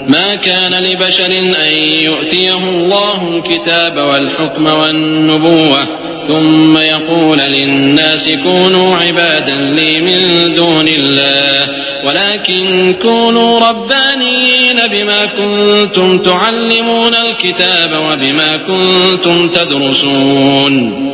ما كان لبشر أن يؤتيه الله الكتاب والحكم والنبوة ثم يقول للناس كونوا عبادا لي من دون الله ولكن كونوا ربانيين بما كنتم تعلمون الكتاب وبما كنتم تدرسون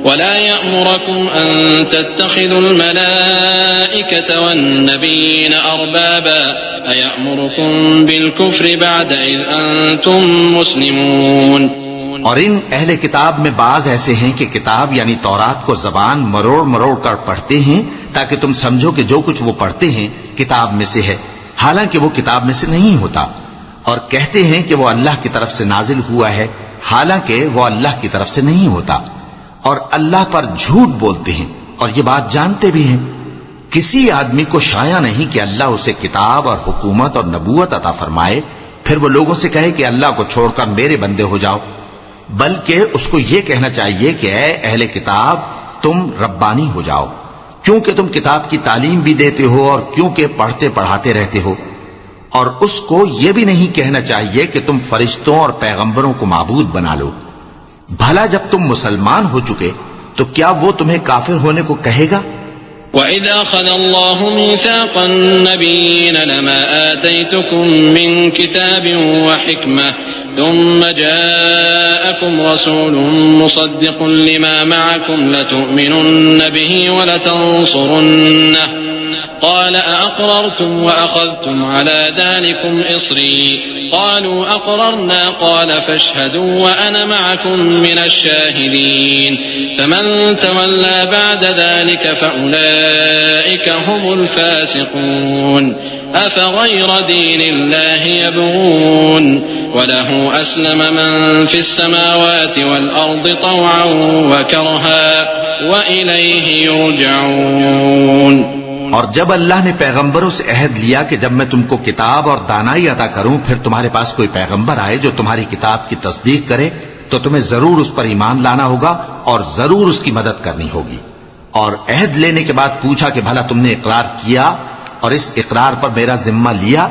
ولا يأمركم أن تتخذوا الملائكة والنبيين أربابا أيأمركم بالكفر بعد إذ أنتم مسلمون। और इन अहले किताब में बाज ऐसे हैं कि किताब यानी तौरात को जबान मरोड़ मरोड़ कर पढ़ते हैं ताकि तुम समझो कि जो कुछ वो पढ़ते हैं किताब में से है, हालांकि वो किताब में से नहीं होता, और कहते हैं कि वो अल्लाह की तरफ से नाजिल हुआ है, हालांकि वो अल्लाह की तरफ से नहीं होता, और अल्लाह पर झूठ बोलते हैं और ये बात जानते भी हैं। किसी आदमी को शाया नहीं कि अल्लाह उसे किताब और हुकूमत और नबूवत अता फरमाए फिर वो लोगों से कहे कि अल्लाह को छोड़कर मेरे बंदे हो जाओ, बल्कि उसको ये कहना चाहिए कि ऐ अहले किताब तुम रब्बानी हो जाओ, क्योंकि तुम किताब की तालीम भी देते हो और क्योंकि पढ़ते पढ़ाते रहते हो। और उसको यह भी नहीं कहना चाहिए कि तुम फरिश्तों और पैगंबरों को माबूद बना लो। भला जब तुम मुसलमान हो चुके तो क्या वो तुम्हें काफिर होने को कहेगा? وَإِذْ أَخَذَ اللَّهُ مِيثَاقَ النَّبِيِّينَ لَمَا آتَيْتُكُم مِّن كِتَابٍ وَحِكْمَةٍ ثُمَّ جَاءَكُمْ رَسُولٌ مُّصَدِّقٌ لِّمَا مَعَكُمْ لَتُؤْمِنُنَّ بِهِ وَلَتَنصُرُنَّهُ قال أأقررتم وأخذتم على ذلكم إصري قالوا أقررنا قال فاشهدوا وأنا معكم من الشاهدين فمن تولى بعد ذلك فأولئك هم الفاسقون أفغير دين الله يبغون وله أسلم من في السماوات والأرض طوعا وكرها وإليه يرجعون। और जब अल्लाह ने पैगंबरों से अहद लिया कि जब मैं तुमको किताब और दानाई अता करूं फिर तुम्हारे पास कोई पैगंबर आए जो तुम्हारी किताब की तस्दीक करे तो तुम्हें जरूर उस पर ईमान लाना होगा और जरूर उसकी मदद करनी होगी। और अहद लेने के बाद पूछा कि भला तुमने इकरार किया और इस इकरार पर मेरा जिम्मा लिया,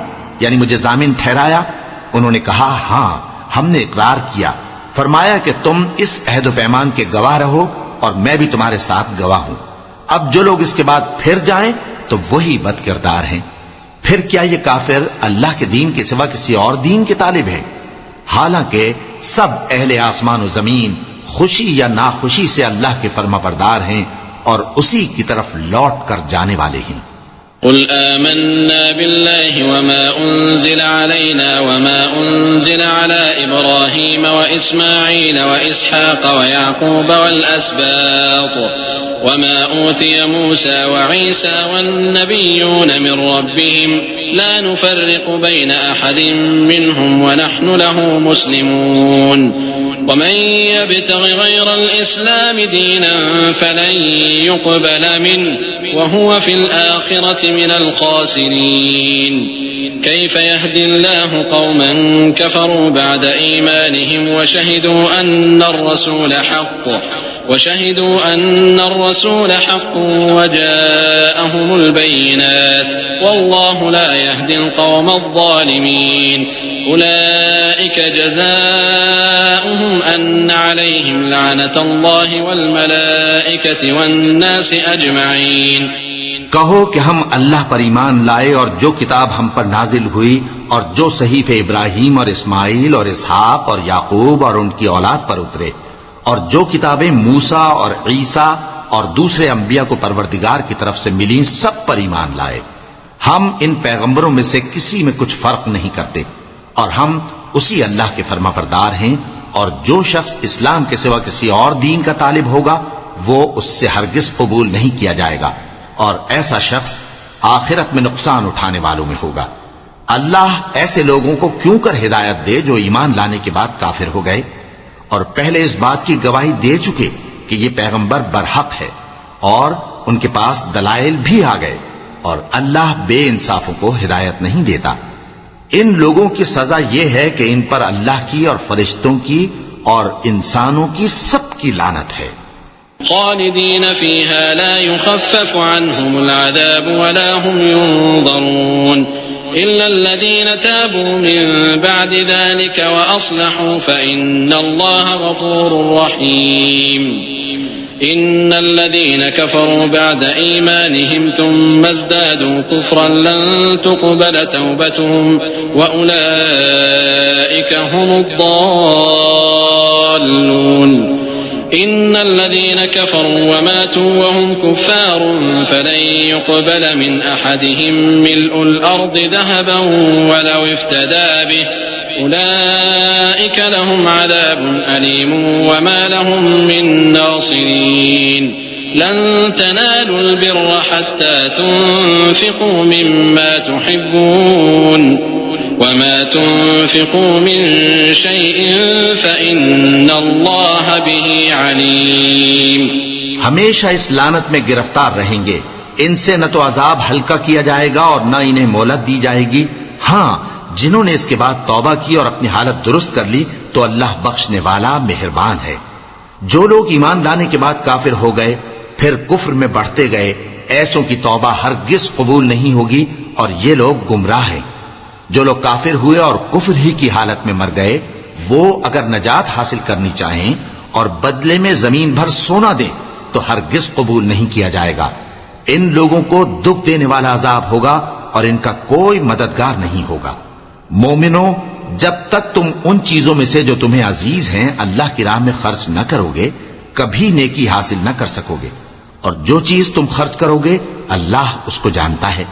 यानी मुझे जामिन ठहराया? उन्होंने कहा हाँ, हमने इकरार किया। फरमाया कि तुम इस अहद पैमान के गवाह रहो और मैं भी तुम्हारे साथ गवाह हूं। अब जो लोग इसके बाद फिर जाएं तो वही बदकिरदार हैं। फिर क्या ये काफिर अल्लाह के दीन के सिवा किसी और दीन के तालिब हैं? हालांकि सब अहले आसमान और जमीन खुशी या नाखुशी से अल्लाह के फरमाबरदार हैं और उसी की तरफ लौट कर जाने वाले हैं। قل آمنا بالله وما أنزل علينا وما أنزل على إبراهيم وإسماعيل وإسحاق ويعقوب والأسباط وما أوتي موسى وعيسى والنبيون من ربهم لا نفرق بين أحد منهم ونحن له مسلمون ومن يبتغ غير الإسلام دينا فلن يقبل منه وهو في الآخرة من الخاسرين كيف يهدي الله قوما كفروا بعد إيمانهم وشهدوا أن الرسول حق وجاءهم البينات والله لا يهدي القوم الظالمين أولئك جزاؤهم أن عليهم لعنة الله والملائكة والناس أجمعين। कहो कि हम अल्लाह पर ईमान लाए और जो किताब हम पर नाजिल हुई और जो सहीफे इब्राहीम और इस्माइल और इसहाक और याकूब और उनकी औलाद पर उतरे और जो किताबें मूसा और ईसा और दूसरे अंबिया को परवरदिगार की तरफ से मिली सब पर ईमान लाए। हम इन पैगंबरों में से किसी में कुछ फर्क नहीं करते और हम उसी अल्लाह के फरमाबरदार हैं। और जो शख्स इस्लाम के सिवा किसी और दीन का तालिब होगा वो उससे हरगिज कबूल नहीं किया जाएगा और ऐसा शख्स आखिरत में नुकसान उठाने वालों में होगा। अल्लाह ऐसे लोगों को क्यों कर हिदायत दे जो ईमान लाने के बाद काफिर हो गए और पहले इस बात की गवाही दे चुके कि ये पैगंबर बरहक है और उनके पास दलाइल भी आ गए। और अल्लाह बेइंसाफों को हिदायत नहीं देता। इन लोगों की सजा यह है कि इन पर अल्लाह की और फरिश्तों की और इंसानों की सबकी लानत है। खालिदीन फीहा ला युखफ्फफु अन्हुम अलअज़ाब वला हुम युनज़रून इल्ला अल्लज़ीना ताबू मिन बअदि ज़ालिका व अस्लहू फ़इन्नल्लाहा गफ़ूरुर रहीम। إن الذين كفروا بعد إيمانهم ثم ازدادوا كفرا لن تقبل توبتهم وأولئك هم الضالون إن الذين كفروا وماتوا وهم كفار فلن يقبل من أحدهم ملء الأرض ذهبا ولو افتدى به أولئك لهم عذاب أليم وما لهم من ناصرين لن تنالوا البر حتى تنفقوا مما تحبون وما تنفقوا من شيء فإن الله به عليم। हमेशा इस लानत में गिरफ्तार रहेंगे। इनसे न तो अजाब हल्का किया जाएगा और न इन्हें मोहलत दी जाएगी। हाँ, जिन्होंने इसके बाद तौबा की और अपनी हालत दुरुस्त कर ली तो अल्लाह बख्शने वाला मेहरबान है। जो लोग ईमान लाने के बाद काफिर हो गए फिर कुफ्र में बढ़ते गए ऐसों की तौबा हरगिज कबूल नहीं होगी और ये लोग गुमराह हैं। जो लोग काफिर हुए और कुफ्र ही की हालत में मर गए, वो अगर नजात हासिल करनी चाहें और बदले में जमीन भर सोना दें तो हरगिज कबूल नहीं किया जाएगा। इन लोगों को दुख देने वाला अजाब होगा और इनका कोई मददगार नहीं होगा। मोमिनो, जब तक तुम उन चीजों में से जो तुम्हें अजीज हैं अल्लाह की राह में खर्च न करोगे, कभी नेकी हासिल न कर सकोगे। और जो चीज तुम खर्च करोगे अल्लाह उसको जानता है।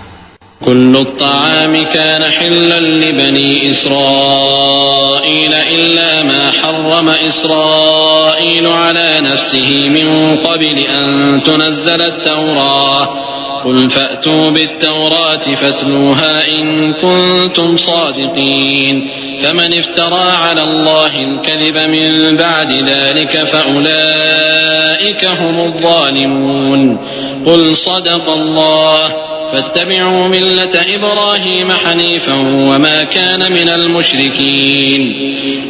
कुल्लु त्ताआमि कान हिल्लन लिबनी इस्राईल इल्ला मा हर्रम इस्राईल अला नफ्सिही मिन क़ब्ल अन तुनज़्ज़ल अत-तौरात कुल फ़अतू बित-तौरात फ़त्लूहा इन कुन्तुम सादिक़ीन फ़मन इफ़्तरा अला अल्लाहिल कज़िब मिन बअदि ज़ालिक फ़उलाइक हुमुज़-ज़ालिमून कुल सदक़ल्लाह فاتبعوا ملة إبراهيم حنيفا وما كان من المشركين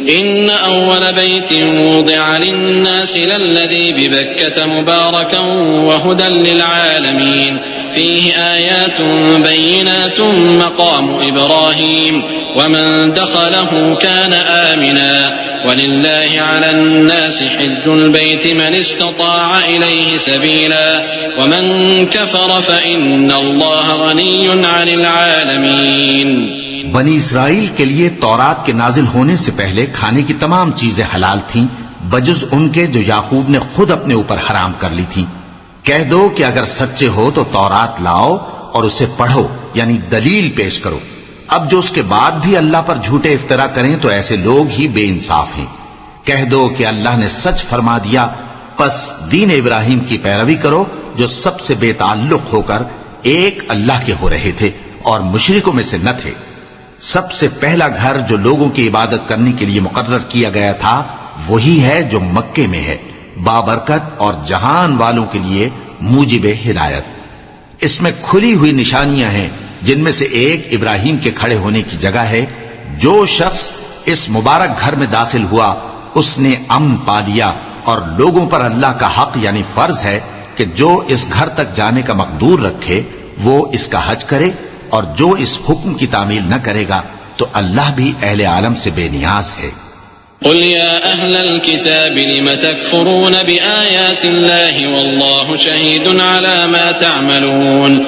إن أول بيت وضع للناس للذي ببكة مباركا وهدى للعالمين فيه آيات بينات مقام إبراهيم ومن دخله كان آمنا ولله على الناس حج البيت من استطاع إليه سبيلا ومن كفر فإن الله غني عن العالمين। बनी इसराइल के लिए तौरात के नाजिल होने से पहले खाने की तमाम चीजें हलाल थीं, बजुज उनके जो याकूब ने खुद अपने ऊपर हराम कर ली थीं। कह दो कि अगर सच्चे हो तो तौरात लाओ और उसे पढ़ो, यानी दलील पेश करो। अब जो उसके बाद भी अल्लाह पर झूठे इफ्तरा करें तो ऐसे लोग ही बेइंसाफ हैं। कह दो कि अल्लाह ने सच फरमा दिया, बस दीन इब्राहिम की पैरवी करो जो सबसे बेताल्लुक होकर एक अल्लाह के हो रहे थे और मुशरिकों में से न थे। सबसे पहला घर जो लोगों की इबादत करने के लिए मुकर्रर किया गया था वही है जो मक्के में है, बाबरकत और जहान वालों के लिए मूजिब हिदायत। इसमें खुली हुई निशानियां हैं जिनमें से एक इब्राहिम के खड़े होने की जगह है। जो शख्स इस मुबारक घर में दाखिल हुआ उसने अमन पा लिया और लोगों पर अल्लाह का हक यानी फर्ज है कि जो इस घर तक जाने का मकदूर रखे वो इसका हज करे, और जो इस हुक्म की तामील न करेगा तो अल्लाह भी अहले आलम से बेनियाज है। قل يا أهل الكتاب لم تكفرون بآيات الله والله شهيد على ما تعملون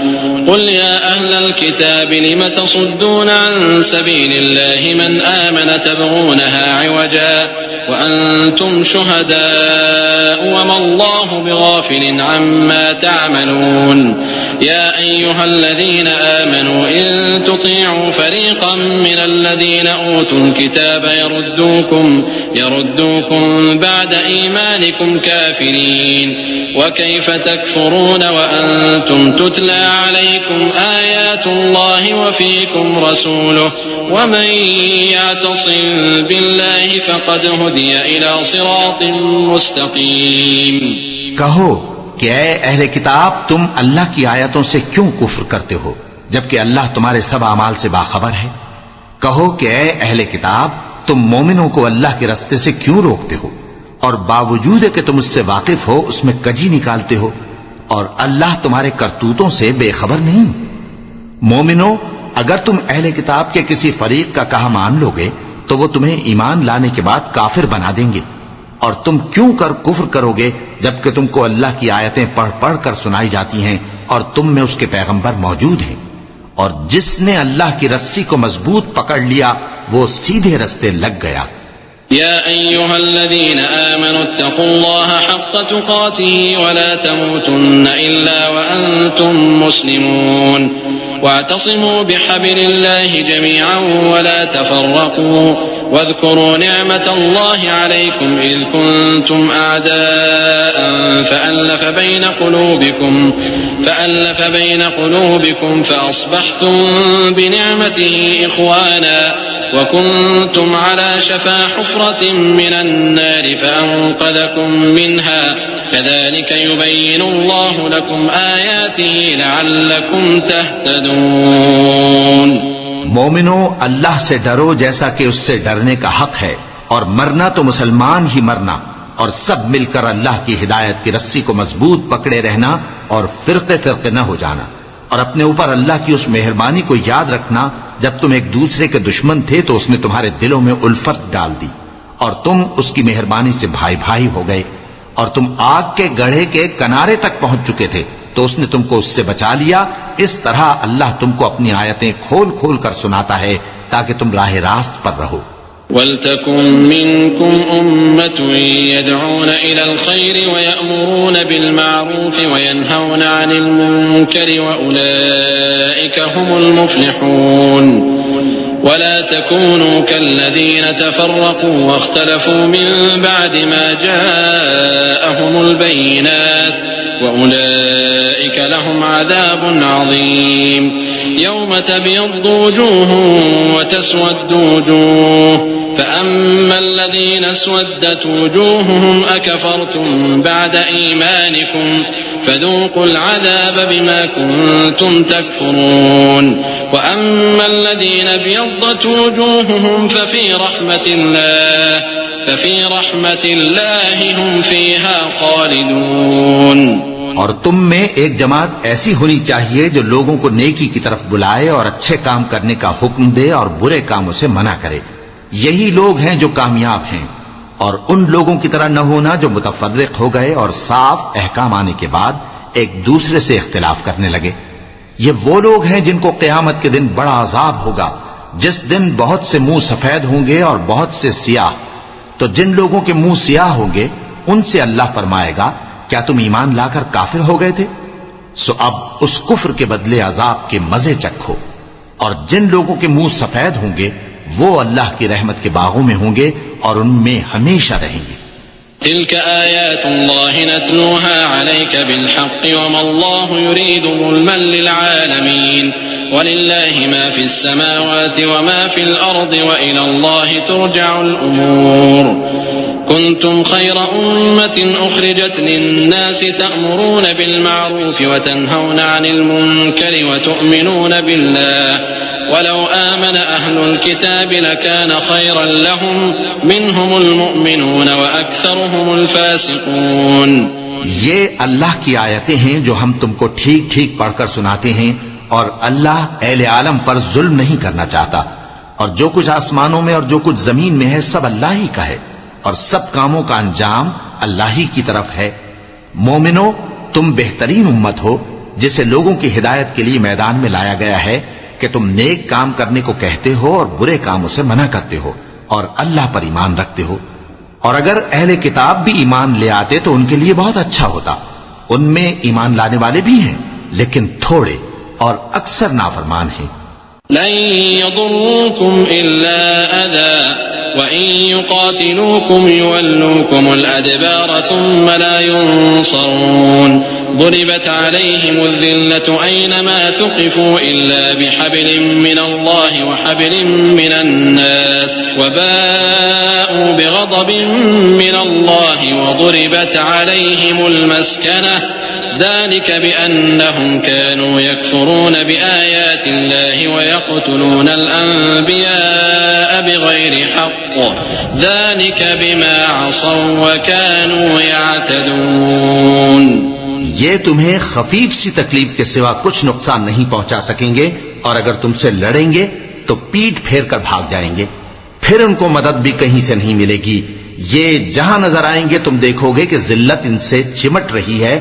قل يا أهل الكتاب لم تصدون عن سبيل الله من آمن تبغونها عوجا وأنتم شهداء وما الله بغافل عما تعملون يا أيها الذين آمنوا إن تطيعوا فريقا من الذين أوتوا الكتاب يردوكم بعد إيمانكم كافرين وكيف تكفرون وأنتم تتلى عليكم آيات الله وفيكم رسوله ومن يعتصم بالله فقد هدي إلى صراط مستقيم। कहो कि ऐ अहले किताब, तुम अल्लाह की आयतों से क्यों कुफ्र करते हो जबकि अल्लाह तुम्हारे सब अमाल से बाखबर है। कहो कि ऐ अहले किताब, तुम मोमिनों को अल्लाह के रास्ते से क्यों रोकते हो और बावजूद है कि तुम उससे वाकिफ हो उसमें कजी निकालते हो, और अल्लाह तुम्हारे करतूतों से बेखबर नहीं। मोमिनो, अगर तुम अहले किताब के किसी फरीक का कहा मान लोगे तो वो तुम्हें ईमान लाने के बाद काफिर बना देंगे, और तुम क्यों कर कुफ्र करोगे जबकि तुमको अल्लाह की आयतें पढ़ पढ़ कर सुनाई जाती हैं और तुम में उसके पैगंबर मौजूद हैं। और जिसने अल्लाह की रस्सी को मजबूत पकड़ लिया वो सीधे रास्ते लग गया। या अय्युहल्लज़ीना आमनु इत्तक़ुल्लाहा हक़्क़ तुक़ातिही वला तमूतुन्ना इल्ला व अंतुम मुस्लिमून वातसिमू बिहब्लिल्लाहि जमीअन वला तफ़र्रक़ू واذكروا نعمة الله عليكم إذ كنتم أعداء فألف بين قلوبكم فأصبحتم بنعمته إخوانا وكنتم على شفا حفرة من النار فأنقذكم منها كذلك يبين الله لكم آياته لعلكم تهتدون। मोमिनो, अल्लाह से डरो जैसा कि उससे डरने का हक है, और मरना तो मुसलमान ही मरना, और सब मिलकर अल्लाह की हिदायत की रस्सी को मजबूत पकड़े रहना और फिरके फिरके न हो जाना, और अपने ऊपर अल्लाह की उस मेहरबानी को याद रखना जब तुम एक दूसरे के दुश्मन थे तो उसने तुम्हारे दिलों में उल्फत डाल दी और तुम उसकी मेहरबानी से भाई भाई हो गए, और तुम आग के गड्ढे के किनारे तक पहुंच चुके थे तो उसने तुमको उससे बचा लिया। इस तरह अल्लाह तुमको अपनी आयतें खोल खोल कर सुनाता है ताकि तुम राह रास्त पर रहो। वल्तकुम मिनकुम उम्मतुन यदऊन इलल खैरि व यअमुरून बिल मारूफ व यनहौन अनिल मुनकरि व उलाइका हुमुल मुफ्लिहून वला तकूनू कल्लज़ीन तफर्रक़ू वख्तलफू मिन बअद मा जाअहुमुल बय्यिनात व उलाइका लहुम अज़ाबुन अज़ीम यौम तब्यद्दु वुजूहुन व तस्वद्दु वुजूह فأما الذين اسودت وجوههم أكفرتم بعد إيمانكم فذوقوا العذاب بما كنتم تكفرون وأما الذين ابيضت وجوههم ففي رحمة الله هم فيها خالدون। और तुम में एक जमात ऐसी होनी चाहिए जो लोगों को नेकी की तरफ बुलाए और अच्छे काम करने का हुक्म दे और बुरे कामों से मना करे। यही लोग हैं जो कामयाब हैं। और उन लोगों की तरह न होना जो मुतफर्रिक हो गए और साफ अहकाम आने के बाद एक दूसरे से इख्तिलाफ करने लगे। ये वो लोग हैं जिनको क़यामत के दिन बड़ा अजाब होगा, जिस दिन बहुत से मुंह सफेद होंगे और बहुत से सियाह। तो जिन लोगों के मुंह सियाह होंगे उनसे अल्लाह फरमाएगा, क्या तुम ईमान लाकर काफिर हो गए थे? सो अब उस कुफ्र के बदले अजाब के मजे चखो। और जिन लोगों के मुंह सफेद होंगे वो अल्लाह की रहमत के बागों में होंगे और उनमें हमेशा रहेंगे। तिल्क आयातुल्लाहि नतलूहा अलैका बिलहक्क वमल्लाहु युरीदु ज़ुल्मन लिलआलमीन वलिल्लाहि मा फिस समावाति वमा फिल अर्दि व इलल्लाहि तुरजअुल उमूर कुंतुम खैर उम्मतिन उखरिजत लिन्नासि तअमुरून बिलमारूफ व तनहौन अनिल मुनकरि व तुअमिनून बिल्लाह वलौ आमन अहलुल किताब लकान खैरन लहुम मिनहुमुल मुमिनून व अक्सरुहुमुल फासिकून। ये अल्लाह की आयतें हैं जो हम तुमको ठीक ठीक पढ़कर सुनाते हैं, और अल्लाह अहले आलम पर जुल्म नहीं करना चाहता, और जो कुछ आसमानों में और जो कुछ जमीन में है सब अल्लाह ही का है, और सब कामों का अंजाम अल्लाह ही की तरफ है। मोमिनो, तुम बेहतरीन उम्मत हो जिसे लोगों की हिदायत के लिए मैदान में लाया गया है कि तुम नेक काम करने को कहते हो और बुरे कामों से मना करते हो और अल्लाह पर ईमान रखते हो। और अगर अहले किताब भी ईमान ले आते तो उनके लिए बहुत अच्छा होता। उनमें ईमान लाने वाले भी हैं लेकिन थोड़े, और अक्सर नाफरमान हैं। लन यदुर्रुकुम इल्ला अज़ा व इन युकातिलूकुम युवल्लूकुमुल अदबार सुम्मा ला युनसरून ضربت عليهم الذلة أينما ثقفوا إلا بحبل من الله وحبل من الناس وباءوا بغضب من الله وضربت عليهم المسكنة ذلك بأنهم كانوا يكفرون بآيات الله ويقتلون الأنبياء بغير حق ذلك بما عصوا وكانوا يعتدون। ये तुम्हें खफीफ सी तकलीफ के सिवा कुछ नुकसान नहीं पहुंचा सकेंगे, और अगर तुमसे लड़ेंगे तो पीठ फेर कर भाग जाएंगे, फिर उनको मदद भी कहीं से नहीं मिलेगी। ये जहां नजर आएंगे तुम देखोगे कि जिल्लत इनसे चिमट रही है,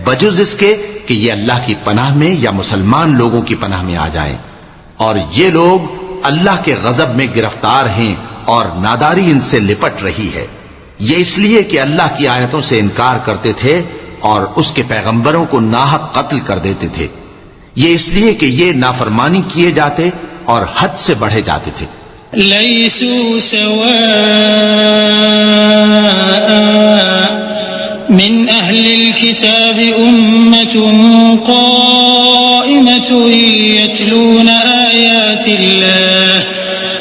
बजुज इसके कि ये अल्लाह की पनाह में या मुसलमान लोगों की पनाह में आ जाएं। और ये लोग अल्लाह के गजब में गिरफ्तार हैं और नादारी इनसे लिपट रही है। ये इसलिए कि अल्लाह की आयतों से इनकार करते थे और उसके पैगंबरों को नाहक कत्ल कर देते थे। ये इसलिए कि ये नाफरमानी किए जाते और हद से बढ़े जाते थे। लैसू सवाअ मिन अहलिल किताब उम्मतुन क़ाइमतुन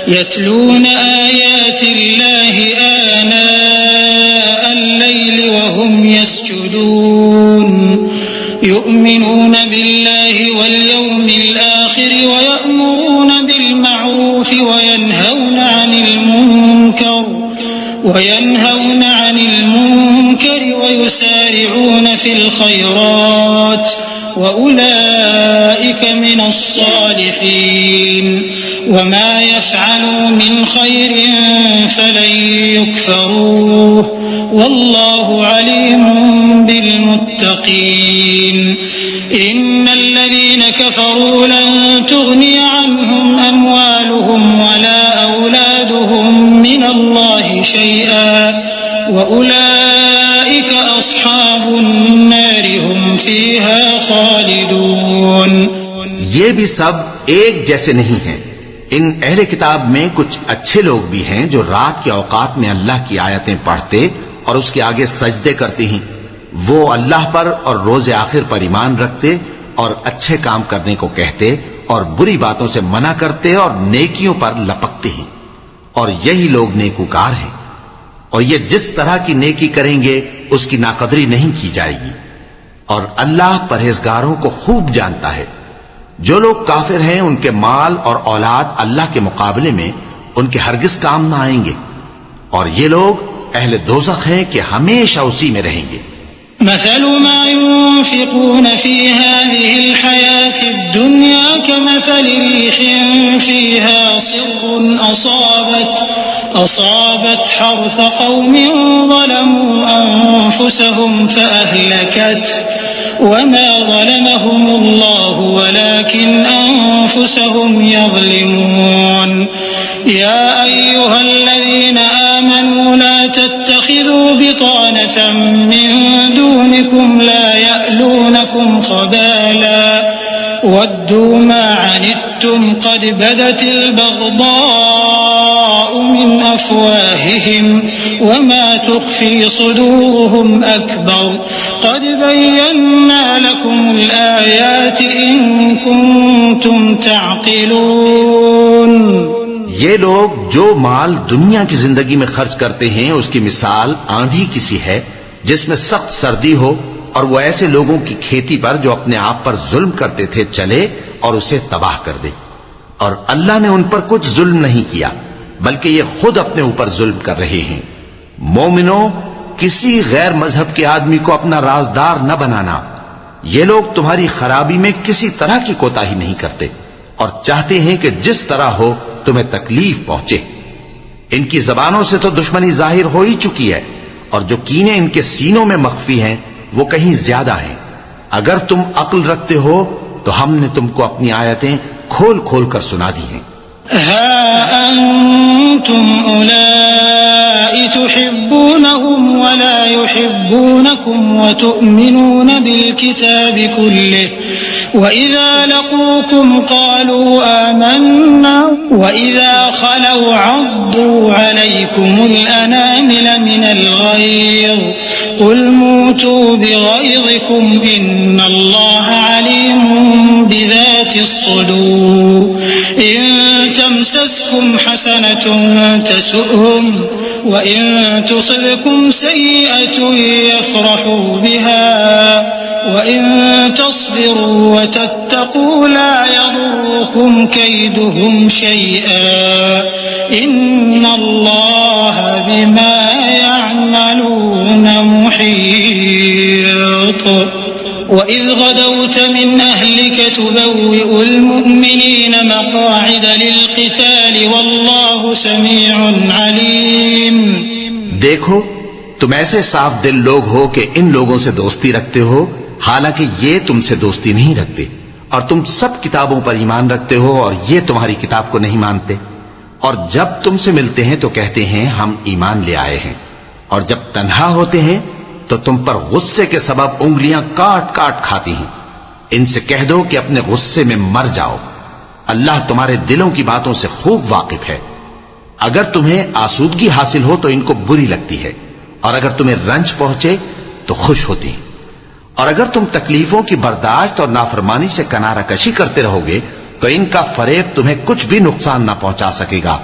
यतलून आयातिल्लाहि आना अल-लैल वहुम यस्जुदून युमिनून बिल्लाहि वल यौमिल आखिर व यअमुरून बिल मअरूफ व यनहौन अनिल मुनकर वयन्हौन अनिल मुनकर वयुसारिऊन फिल खैरात वउलाइक मिनस्सालिहीन वमा यफ़अलू मिन खैरिन फलन युकफ़रूह वल्लाहु अलीमुम बिल मुत्तक़ीन इन्नल्लज़ीन कफ़रू लन तुग़निय अन्हुम अम्वालुहुम वला औलादुहुम मिनल्लाहि शैअन वउलाइक अस्हाबुन नारि हुम फ़ीहा खालिदून। ये भी सब एक जैसे नहीं हैं। इन अहले किताब में कुछ अच्छे लोग भी हैं जो रात के औकात में अल्लाह की आयतें पढ़ते और उसके आगे सजदे करते हैं। वो अल्लाह पर और रोज़े आखिर पर ईमान रखते और अच्छे काम करने को कहते और बुरी बातों से मना करते और नेकियों पर लपकते हैं और यही लोग नेकूकार हैं। और ये जिस तरह की नेकी करेंगे उसकी नाकदरी नहीं की जाएगी और अल्लाह परहेजगारों को खूब जानता है। जो लोग काफिर हैं उनके माल और औलाद अल्लाह के मुकाबले में उनके हरगिज काम ना आएंगे और ये लोग अहले दोज़ख हैं कि हमेशा उसी में रहेंगे। मसलु मा युन्फ़िक़ून फ़ी हाज़िहिल हयातिद दुन्या कमसलि रीहिन फ़ीहा सिर्रुन असाबत हर्थ क़ौमिन ज़लमू अन्फ़ुसहुम फ़अहलकत वमा ज़लमहुमुल्लाहु वलाकिन अन्फ़ुसहुम यज़लिमून। या अय्युहल्लज़ीना आमनू ला तत्तख़िज़ू बितानतन मिन दूनिकुम ला यअलूनकुम ख़बाला वद्दू मा अनित्तुम क़द बदतिल बग़दाउ मिन अफ़वाहिहिम वमा तुख़फ़ी सुदूरुहुम अकबर क़द बय्यन्ना लकुमुल आयाति इन कुन्तुम तअक़िलून। ये लोग जो माल दुनिया की जिंदगी में खर्च करते हैं उसकी मिसाल आंधी किसी है जिसमें सख्त सर्दी हो और वो ऐसे लोगों की खेती पर जो अपने आप पर जुल्म करते थे चले और उसे तबाह कर दे। और अल्लाह ने उन पर कुछ जुल्म नहीं किया बल्कि ये खुद अपने ऊपर जुल्म कर रहे हैं। मोमिनो, किसी गैर मजहब के आदमी को अपना राजदार न बनाना। ये लोग तुम्हारी खराबी में किसी तरह की कोताही नहीं करते और चाहते हैं कि जिस तरह हो तुम्हें तकलीफ पहुंचे। इनकी जबानों से तो दुश्मनी जाहिर हो ही चुकी है और जो कीने इनके सीनों में मख्फी हैं वो कहीं ज्यादा हैं। अगर तुम अक्ल रखते हो तो हमने तुमको अपनी आयतें खोल खोल कर सुना दी हैं। हा अंतुम उलाई तुहिब्बूनहुम वला युहिब्बूनकुम व तु'मिनून बिल किताबि कुल्लिहि व इज़ा लक़ूकुम क़ालू आमन्ना व इज़ा ख़लौ अद्दू अलैकुमुल अनामिल मिनल ग़ैज़ क़ुल मूतू बिग़ैज़िकुम इन्नल्लाह अलीमुम बिज़ातिस सुदूर। इन तमसस्कुम हसनतुन तसु'हुम व इन तुसिबकुम सय्यिअतुन यफ़रहू बिहा व इन तस्बिरू व तत्तक़ू ला यदुर्रुकुम कैदुहुम शै'अन इन्नल्लाह बिमा यअमलून मुहीत। وإذ غدوت من أهلك تبوئ المؤمنين مقاعد للقتال والله سميع عليم। देखो, तुम ऐसे साफ दिल लोग हो कि इन लोगों से दोस्ती रखते हो हालांकि ये तुमसे दोस्ती नहीं रखते और तुम सब किताबों पर ईमान रखते हो और ये तुम्हारी किताब को नहीं मानते। और जब तुमसे मिलते हैं तो कहते हैं हम ईमान ले आए हैं और जब तन्हा होते हैं तो तुम पर गुस्से के सबब उंगलियां काट काट खाती हैं। इनसे कह दो कि अपने गुस्से में मर जाओ। अल्लाह तुम्हारे दिलों की बातों से खूब वाकिफ है। अगर तुम्हें आसूदगी हासिल हो तो इनको बुरी लगती है और अगर तुम्हें रंज पहुंचे तो खुश होती है। और अगर तुम तकलीफों की बर्दाश्त और नाफरमानी से किनारा कशी करते रहोगे तो इनका फरेब तुम्हें कुछ भी नुकसान ना पहुंचा सकेगा।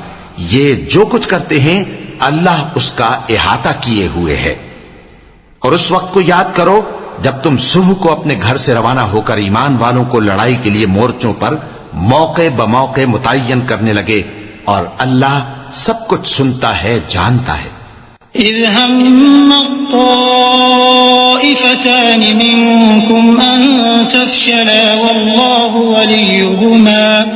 ये जो कुछ करते हैं अल्लाह उसका इहाता किए हुए है। और उस वक्त को याद करो जब तुम सुबह को अपने घर से रवाना होकर ईमान वालों को लड़ाई के लिए मोर्चों पर मौके बमौके मुतय्यन करने लगे और अल्लाह सब कुछ सुनता है, जानता है। إذ هم الطائفتان منكم أن تفشلا والله وليهما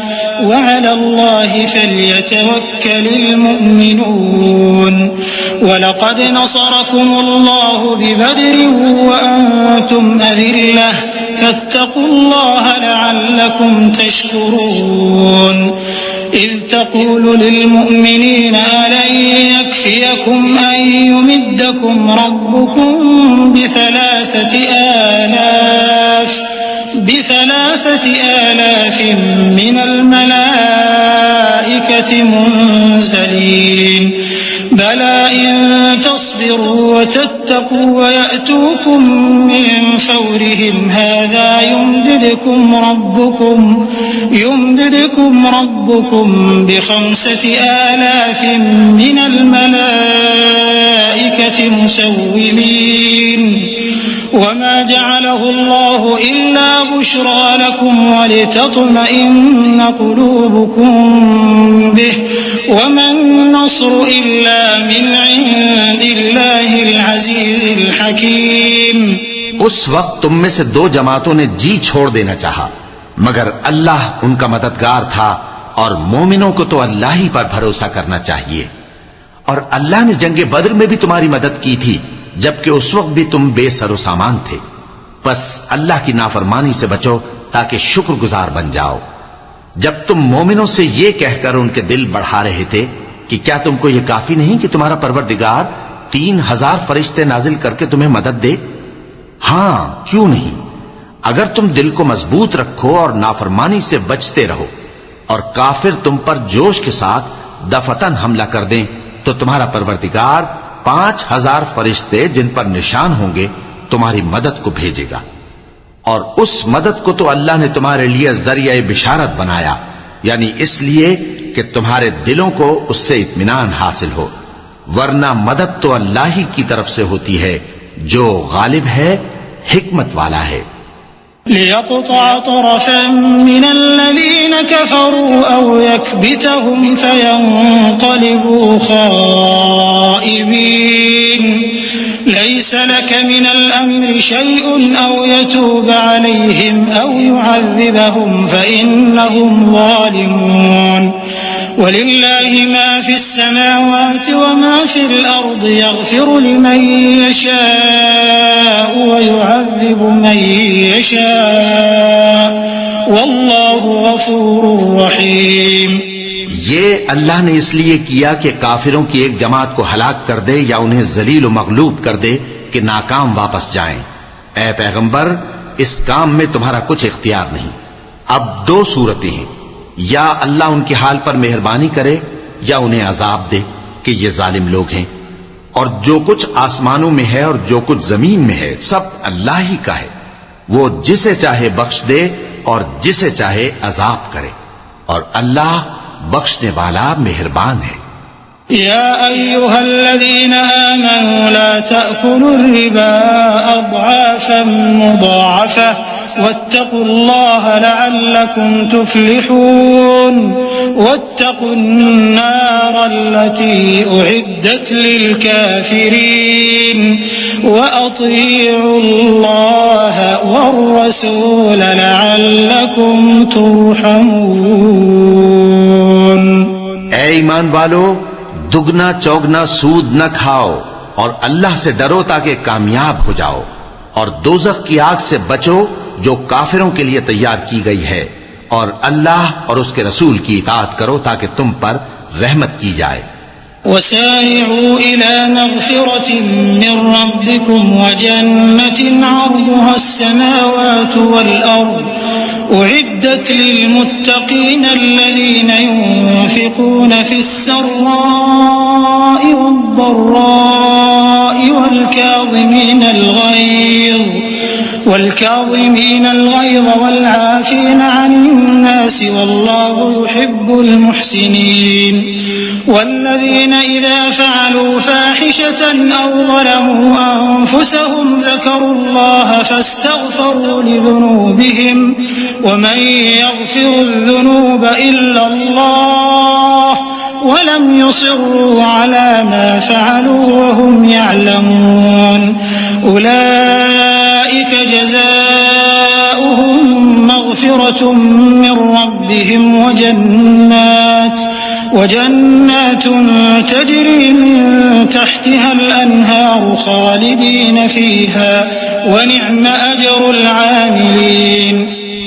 وعلى الله فليتوكل المؤمنون ولقد نصركم الله ببدر وأنتم أذلة فاتقوا الله لعلكم تشكرون إذ تقول للمؤمنين ألن يكفيكم أن يمدكم ربكم بثلاثة آلاف من الملائكة منزلين بلى إن تصبروا وتتقوا ويأتوكم من فورهم هذا يمددكم ربكم ب5,000 من الملائكة مسومين وما جعله الله إلا بشرى لكم ولتطمئن قلوبكم به وما النصر إلا من عند الله العزيز الحكيم। उस वक्त तुम में से 2 जमातों ने जी छोड़ देना चाहा, मगर अल्लाह उनका मददगार था और मोमिनों को तो अल्लाह ही पर भरोसा करना चाहिए। और अल्लाह ने जंगे बद्र में भी तुम्हारी मदद की थी, जबकि उस वक्त भी तुम बेसरो सामान थे। बस अल्लाह की नाफरमानी से बचो ताकि शुक्रगुजार बन जाओ। जब तुम मोमिनों से ये कहकर उनके दिल बढ़ा रहे थे कि क्या तुमको ये काफी नहीं कि तुम्हारा परवरदिगार 3,000 फरिश्ते नाजिल करके तुम्हें मदद दे? हां, क्यों नहीं। अगर तुम दिल को मजबूत रखो और नाफरमानी से बचते रहो और काफिर तुम पर जोश के साथ दफतन हमला कर दें, तो तुम्हारा परवरदिगार 5,000 फरिश्ते जिन पर निशान होंगे तुम्हारी मदद को भेजेगा। और उस मदद को तो अल्लाह ने तुम्हारे लिए जरिया बिशारत बनाया, यानी इसलिए कि तुम्हारे दिलों को उससे इत्मीनान हासिल हो, वरना मदद तो अल्लाह ही की तरफ से होती है जो गालिब है, हिकमत वाला है। लियक़तअ तरफ़न मिनल्लज़ीन कफ़रू औ यकबितहुम फ़यन्क़लिबू ख़ाइबीन लैस लक मिनल अम्रि शैउन औ यतूब अलैहिम औ युअज़्ज़िबहुम फ़इन्नहुम ज़ालिमून वलिल्लाहि मा फ़िस्समावाति व मा फ़िल अर्दि यग़फ़िरु लिमन यशाअ व युअज़्ज़िबु मन यशाअ वल्लाहु गफ़ूरुर रहीम। ये अल्लाह ने इसलिए किया कि काफिरों की एक जमात को हलाक कर दे या उन्हें जलील व मगलूब कर दे कि नाकाम वापस जाएं। ऐ पैगंबर, इस काम में तुम्हारा कुछ इख्तियार नहीं। अब 2 सूरतें हैं, या अल्लाह उनके हाल पर मेहरबानी करे या उन्हें अजाब दे कि ये जालिम लोग हैं। और जो कुछ आसमानों में है और जो कुछ जमीन में है सब अल्लाह ही का है। वो जिसे चाहे बख्श दे और जिसे चाहे अजाब करे, और अल्लाह बख्शने वाला मेहरबान है। या अय्युहल्लज़ीना आमनू ला तअकुलुर-रिबा अضعافا मुضाअफा वत्तकुल्लाह लअल्लकुम तुफ्लिहून वत्तकुन्नारल्लती उइद्दत लिलकाफिरीन वअतीउल्लाह वर्रसूल लअल्लकुम तुरहमून। ऐ ईमान वालो, दुगना चौगना सूद न खाओ और अल्लाह से डरो ताकि कामयाब हो जाओ, और दोज़ख की आग से बचो जो काफिरों के लिए तैयार की गई है, और अल्लाह और उसके रसूल की इताअत करो ताकि तुम पर रहमत की जाए। वसारि'ू इला मग़फ़िरतिन मिन रब्बिकुम व जन्नतिन अर्दुहा अस्समावातु वल अर्द उइद्दत लिलमुत्तक़ीन अल्लज़ीना युन्फ़िक़ून फ़िस्सर्रा'i वद्दर्रा'i والكاظمين الغيظ والعافين عن الناس والله يحب المحسنين والذين إذا فعلوا فاحشة أو ظلموا أنفسهم ذكروا الله فاستغفروا لذنوبهم ومن يغفر الذنوب إلا الله वलम युसिर्रू अला मा फ़अलू वहुम यअलमून उलाइक जज़ाउहुम मग़फ़िरतुम मिन रब्बिहिम वजन्नात तजरी मिन तहतिहल अन्हार खालिदीन फ़ीहा वनिअम अजरुल आमिलीन।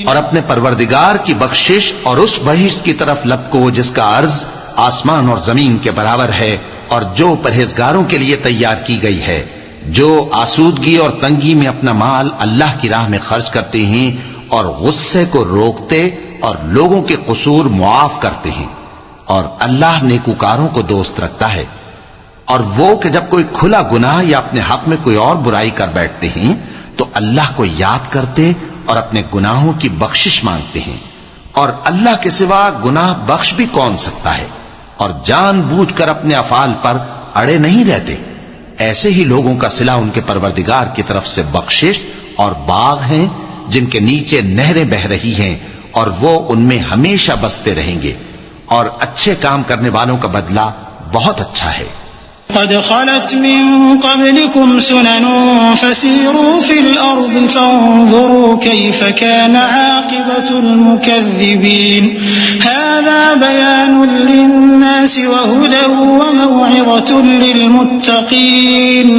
और अपने परवरदिगार की बख्शिश और उस बहिश्त की तरफ लपको जिसका अर्ज आसमान और जमीन के बराबर है और जो परहेजगारों के लिए तैयार की गई है, जो आसूदगी और तंगी में अपना माल अल्लाह की राह में खर्च करते हैं और गुस्से को रोकते और लोगों के कसूर मुआफ करते हैं। और अल्लाह नेकूकारों को दोस्त रखता है। और वो कि जब कोई खुला गुनाह या अपने हक में कोई और बुराई कर बैठते हैं तो अल्लाह को याद करते और अपने गुनाहों की बख्शिश मांगते हैं। और अल्लाह के सिवा गुनाह बख्श भी कौन सकता है, और जानबूझकर अपने अफाल पर अड़े नहीं रहते। ऐसे ही लोगों का सिला उनके परवरदिगार की तरफ से बख्शिश और बाग हैं जिनके नीचे नहरें बह रही हैं और वो उनमें हमेशा बसते रहेंगे। और अच्छे काम करने वालों का बदला बहुत अच्छा है। क़द ख़लत मिन क़ब्लिकुम सुनन फ़सीरू फ़िल अर्ज़ि फ़न्ज़ुरू कैफ़ कान आक़िबतुल मुकज़्ज़िबीन हाज़ा बयानुन लिन्नासि वहुदन वमौइज़तुन लिलमुत्तक़ीन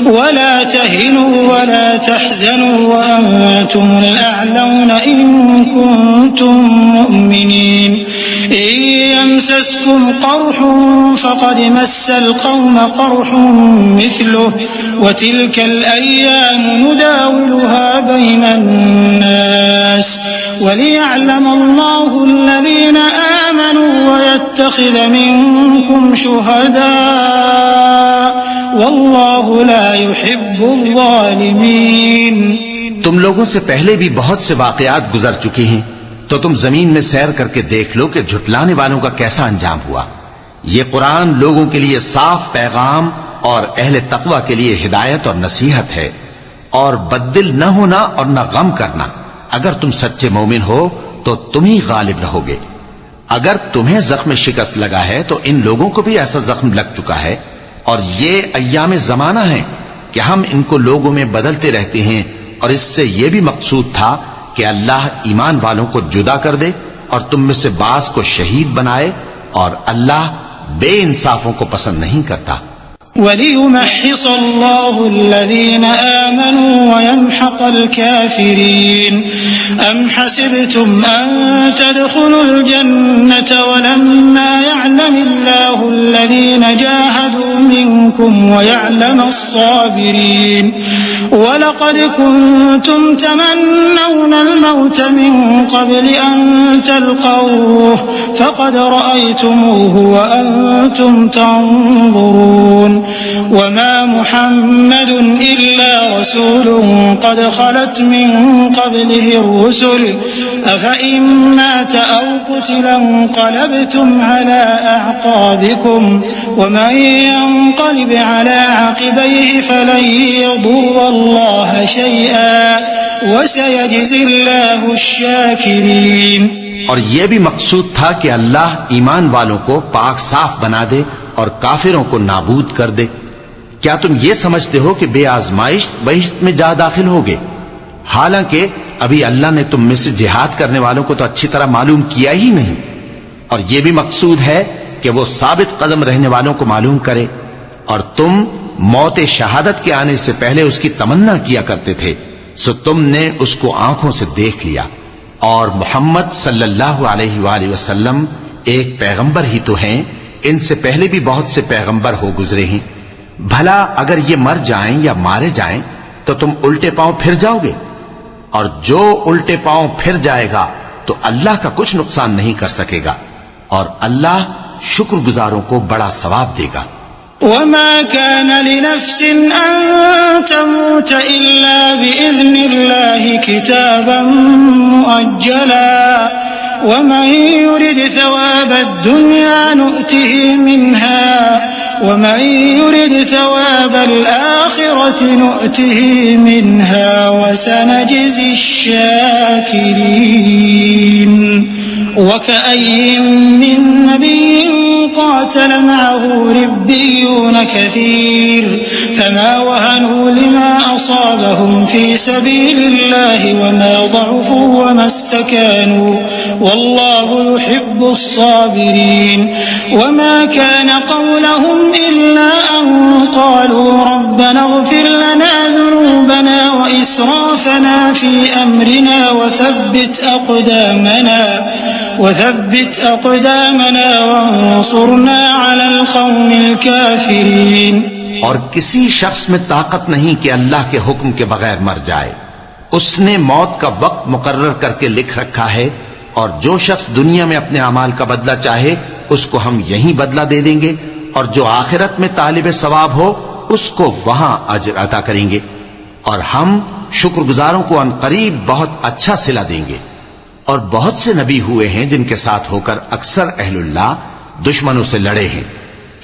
वला तहिनू वला तहज़नू वअन्तुमुल अअलौना इन कुन्तुम मुमिनीन इन यमसस्कुम क़र्हुन फ़क़द मस्सल क़ौम قرح مثله وتلك الأيام نداولها بين الناس وليعلم الله الذين آمنوا ويتخذ منكم شهداء والله لا يحب الظالمين। तुम लोगों से पहले भी बहुत से वाकयात गुजर चुके हैं, तो तुम जमीन में सैर करके देख लो कि झुटलाने वालों का कैसा अंजाम हुआ। ये कुरान लोगों के लिए साफ पैगाम और अहले तकवा के लिए हिदायत और नसीहत है। और बद्दिल न होना और न गम करना। अगर तुम सच्चे मोमिन हो तो तुम ही गालिब रहोगे। अगर तुम्हें जख्म शिकस्त लगा है तो इन लोगों को भी ऐसा जख्म लग चुका है। और ये अय्याम जमाना है कि हम इनको लोगों में बदलते रहते हैं। और इससे यह भी मकसूद था कि अल्लाह ईमान वालों को जुदा कर दे और तुम में से बास को शहीद बनाए। और अल्लाह बेइंसाफों को पसंद नहीं करता। वलियुमहिस अल्लाहु अल्लज़ीना आमनू वयमहक़ल काफ़िरीन अम हसिबतुम अन तदखुलुल जन्नत वलम्मा यअलमिल्लाहु अल्लज़ीना जाहदू मिनकुम वयअलमस साबिरीन वलक़द कुंतुम तमन्नौनल मौत मिन क़ब्लि अन तल्क़ौहु फ़क़द रअयतुमूहु वअन्तुम तंज़ुरून वमा मुहम्मदुन इल्ला रसूलुन क़द ख़लत मिन क़ब्लिहि रुसुल अफ़इन मात औ क़ुतिला इंक़लबतुम अला अअक़ाबिकुम वमन यंक़लिब अला अक़बैहि फ़लन यदुर्रल्लाह शैअन वसयजज़िल्लाहु अश-शाकिरीन। और यह भी मकसूद था कि अल्लाह ईमान वालों को पाक साफ बना दे और काफिरों को नाबूद कर दे। क्या तुम ये समझते हो कि बेआजमाइश बहिश्त में जा दाखिल होगे? हालांकि अभी अल्लाह ने तुम में से जिहाद करने वालों को तो अच्छी तरह मालूम किया ही नहीं। और यह भी मकसूद है कि वो साबित कदम रहने वालों को मालूम करे। और तुम मौत शहादत के आने से पहले उसकी तमन्ना किया करते थे, सो तुमने उसको आंखों से देख लिया। और मोहम्मद सल्लल्लाहु अलैहि वसल्लम एक पैगंबर ही तो हैं, इनसे पहले भी बहुत से पैगंबर हो गुजरे हैं। भला अगर ये मर जाएं या मारे जाएं तो तुम उल्टे पांव फिर जाओगे? और जो उल्टे पांव फिर जाएगा तो अल्लाह का कुछ नुकसान नहीं कर सकेगा। और अल्लाह शुक्रगुजारों को बड़ा सवाब देगा। वमा कान लिनफ्सिन अन तमूत इल्ला बिइज़्निल्लाहि किताबन मुअज्जला वमन युरिद थवाबद दुनिया नुअतिहि मिन्हा वमन युरिद थवाबल आखिरति नुअतिहि मिन्हा वसनजज़िश शाकिरीन। वकअय्यिन मिन नबिय्यिन قاتل معه ربيون كثير فما وهنوا لما أصابهم في سبيل الله وما ضعفوا وما استكانوا والله يحب الصابرين وما كان قولهم إلا أن قالوا ربنا اغفر لنا ذنوبنا وإسرافنا في أمرنا وثبت أقدامنا وانصرنا على القوم الكافرين। और किसी शख्स में ताकत नहीं कि अल्लाह के हुक्म के बगैर मर जाए। उसने मौत का वक्त मुकर्रर करके लिख रखा है और जो शख्स दुनिया में अपने अमाल का बदला चाहे उसको हम यहीं बदला दे देंगे और जो आखिरत में तालिब सवाब हो उसको वहां अजर अता करेंगे और हम शुक्रगुजारों को अनकरीब बहुत अच्छा सिला देंगे। और बहुत से नबी हुए हैं जिनके साथ होकर अक्सर अहलुल्लाह दुश्मनों से लड़े हैं,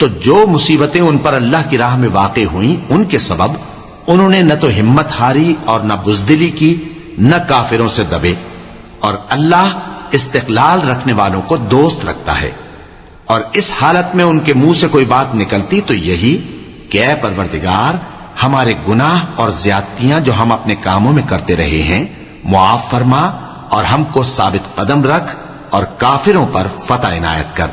तो जो मुसीबतें उन पर अल्लाह की राह में वाक़े हुई उनके सबब उन्होंने न तो हिम्मत हारी और न बुज़दिली की न काफिरों से दबे। और अल्लाह इस्तिक़लाल रखने वालों को दोस्त रखता है। और इस हालत में उनके मुंह से कोई बात निकलती तो यही कि ऐ परवरदिगार, हमारे गुनाह और ज्यादतियां जो हम अपने कामों में करते रहे हैं मुआफ फरमा और हमको साबित कदम रख और काफिरों पर फतह इनायत कर।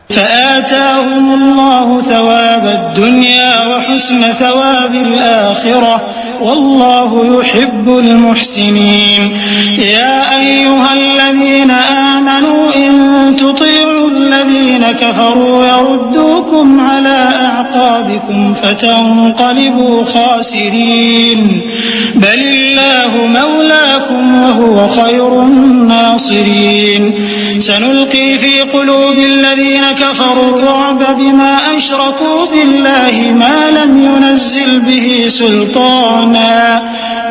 فآتاهم الله ثواب الدنيا وحسن ثواب الآخرة والله يحب المحسنين يا أيها الذين آمنوا إن تطيعوا الذين كفروا يردوكم على أعقابكم فتنقلبوا خاسرين بل الله مولاكم وهو خير الناصرين سنلقي في قلوب الذين كفروا الرعب بما أشركوا بالله ما لم ينزل به سلطانا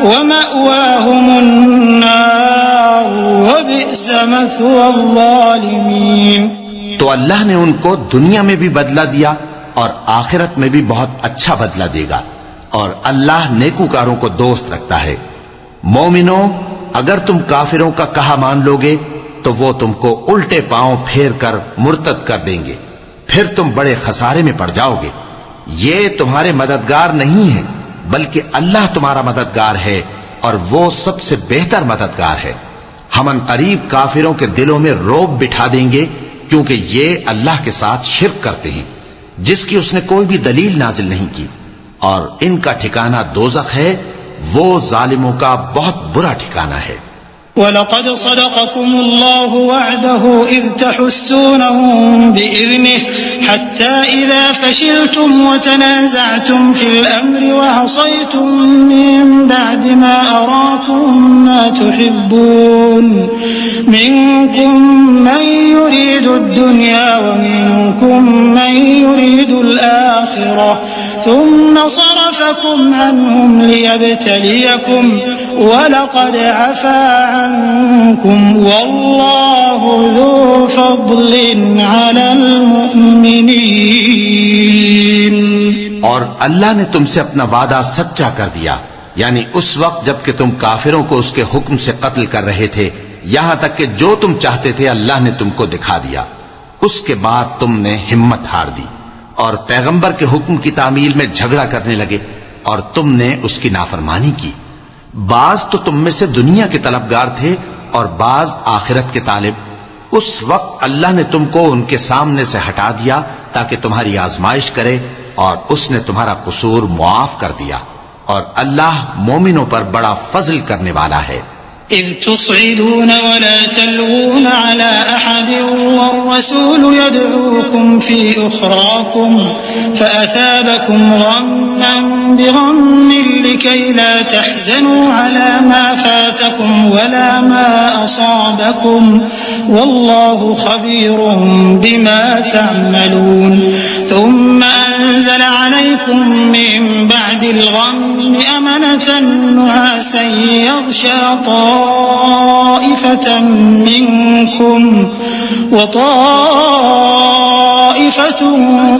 ومأواهم النار وبئس مثوى الظالمين। तो अल्लाह ने उनको दुनिया में भी बदला दिया और आखिरत में भी बहुत अच्छा बदला देगा और अल्लाह नेकूकारों को दोस्त रखता है। मोमिनो, अगर तुम काफिरों का कहा मान लोगे तो वो तुमको उल्टे पांव फेर कर मुर्तद कर देंगे, फिर तुम बड़े खसारे में पड़ जाओगे। ये तुम्हारे मददगार नहीं है बल्कि अल्लाह तुम्हारा मददगार है और वो सबसे बेहतर मददगार है। हम अनकरीब काफिरों के दिलों में रौब बिठा देंगे क्योंकि ये अल्लाह के साथ शिर्क करते हैं जिसकी उसने कोई भी दलील नाजिल नहीं की और इनका ठिकाना दोज़ख है, वो जालिमों का बहुत बुरा ठिकाना है। वलक़द सदक़कुमुल्लाहु वअदहु इज़ तहुस्सूनहुम बिइज़निहि हत्ता इज़ा फशिलतुम वतनाज़अतुम फिल अम्रि वअसयतुम मिन बअदि मा अराकुम मा तुहिब्बून मिनकुम मन युरीदु दुन्या व मिनकुम मन युरीदुल आखिरह ثم صرفكم عنهم ليبتليكم ولقد عفا عنكم والله ذو فضل على المؤمنين। और अल्लाह ने तुमसे अपना वादा सच्चा कर दिया, यानी उस वक्त जबकि तुम काफिरों को उसके हुक्म से कत्ल कर रहे थे, यहां तक कि जो तुम चाहते थे अल्लाह ने तुमको दिखा दिया। उसके बाद तुमने हिम्मत हार दी और पैगंबर के हुक्म की तामील में झगड़ा करने लगे और तुमने उसकी नाफरमानी की। बाज तो तुम में से दुनिया के तलबगार थे और बाज आखिरत के तालिब। उस वक्त अल्लाह ने तुमको उनके सामने से हटा दिया ताकि तुम्हारी आजमाइश करे और उसने तुम्हारा कसूर मुआफ कर दिया और अल्लाह मोमिनों पर बड़ा फजल करने वाला है। إذ تصعدون ولا تلوون على أحد والرسول يدعوكم في أخراكم فأثابكم غما بغم لكي لا تحزنوا على ما فاتكم ولا ما أصابكم والله خبير بما تعملون ثم أنزل عليكم من بعد الغم أمنة نعاسا يغشى طائفة منكم وطائفة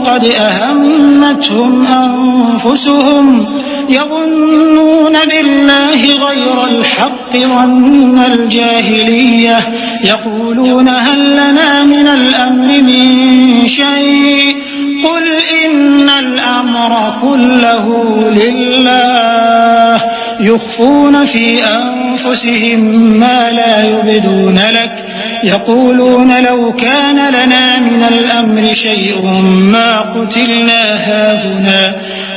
قد أهمتهم أنفسهم يظنون بالله غير الحق الحق ظن الجاهلية يقولون هل لنا من الأمر من شيء قل إن الأمر كله لله يخفون في أنفسهم ما لا يبدون لك يقولون لو كان لنا من الأمر شيء ما قتلنا هاهنا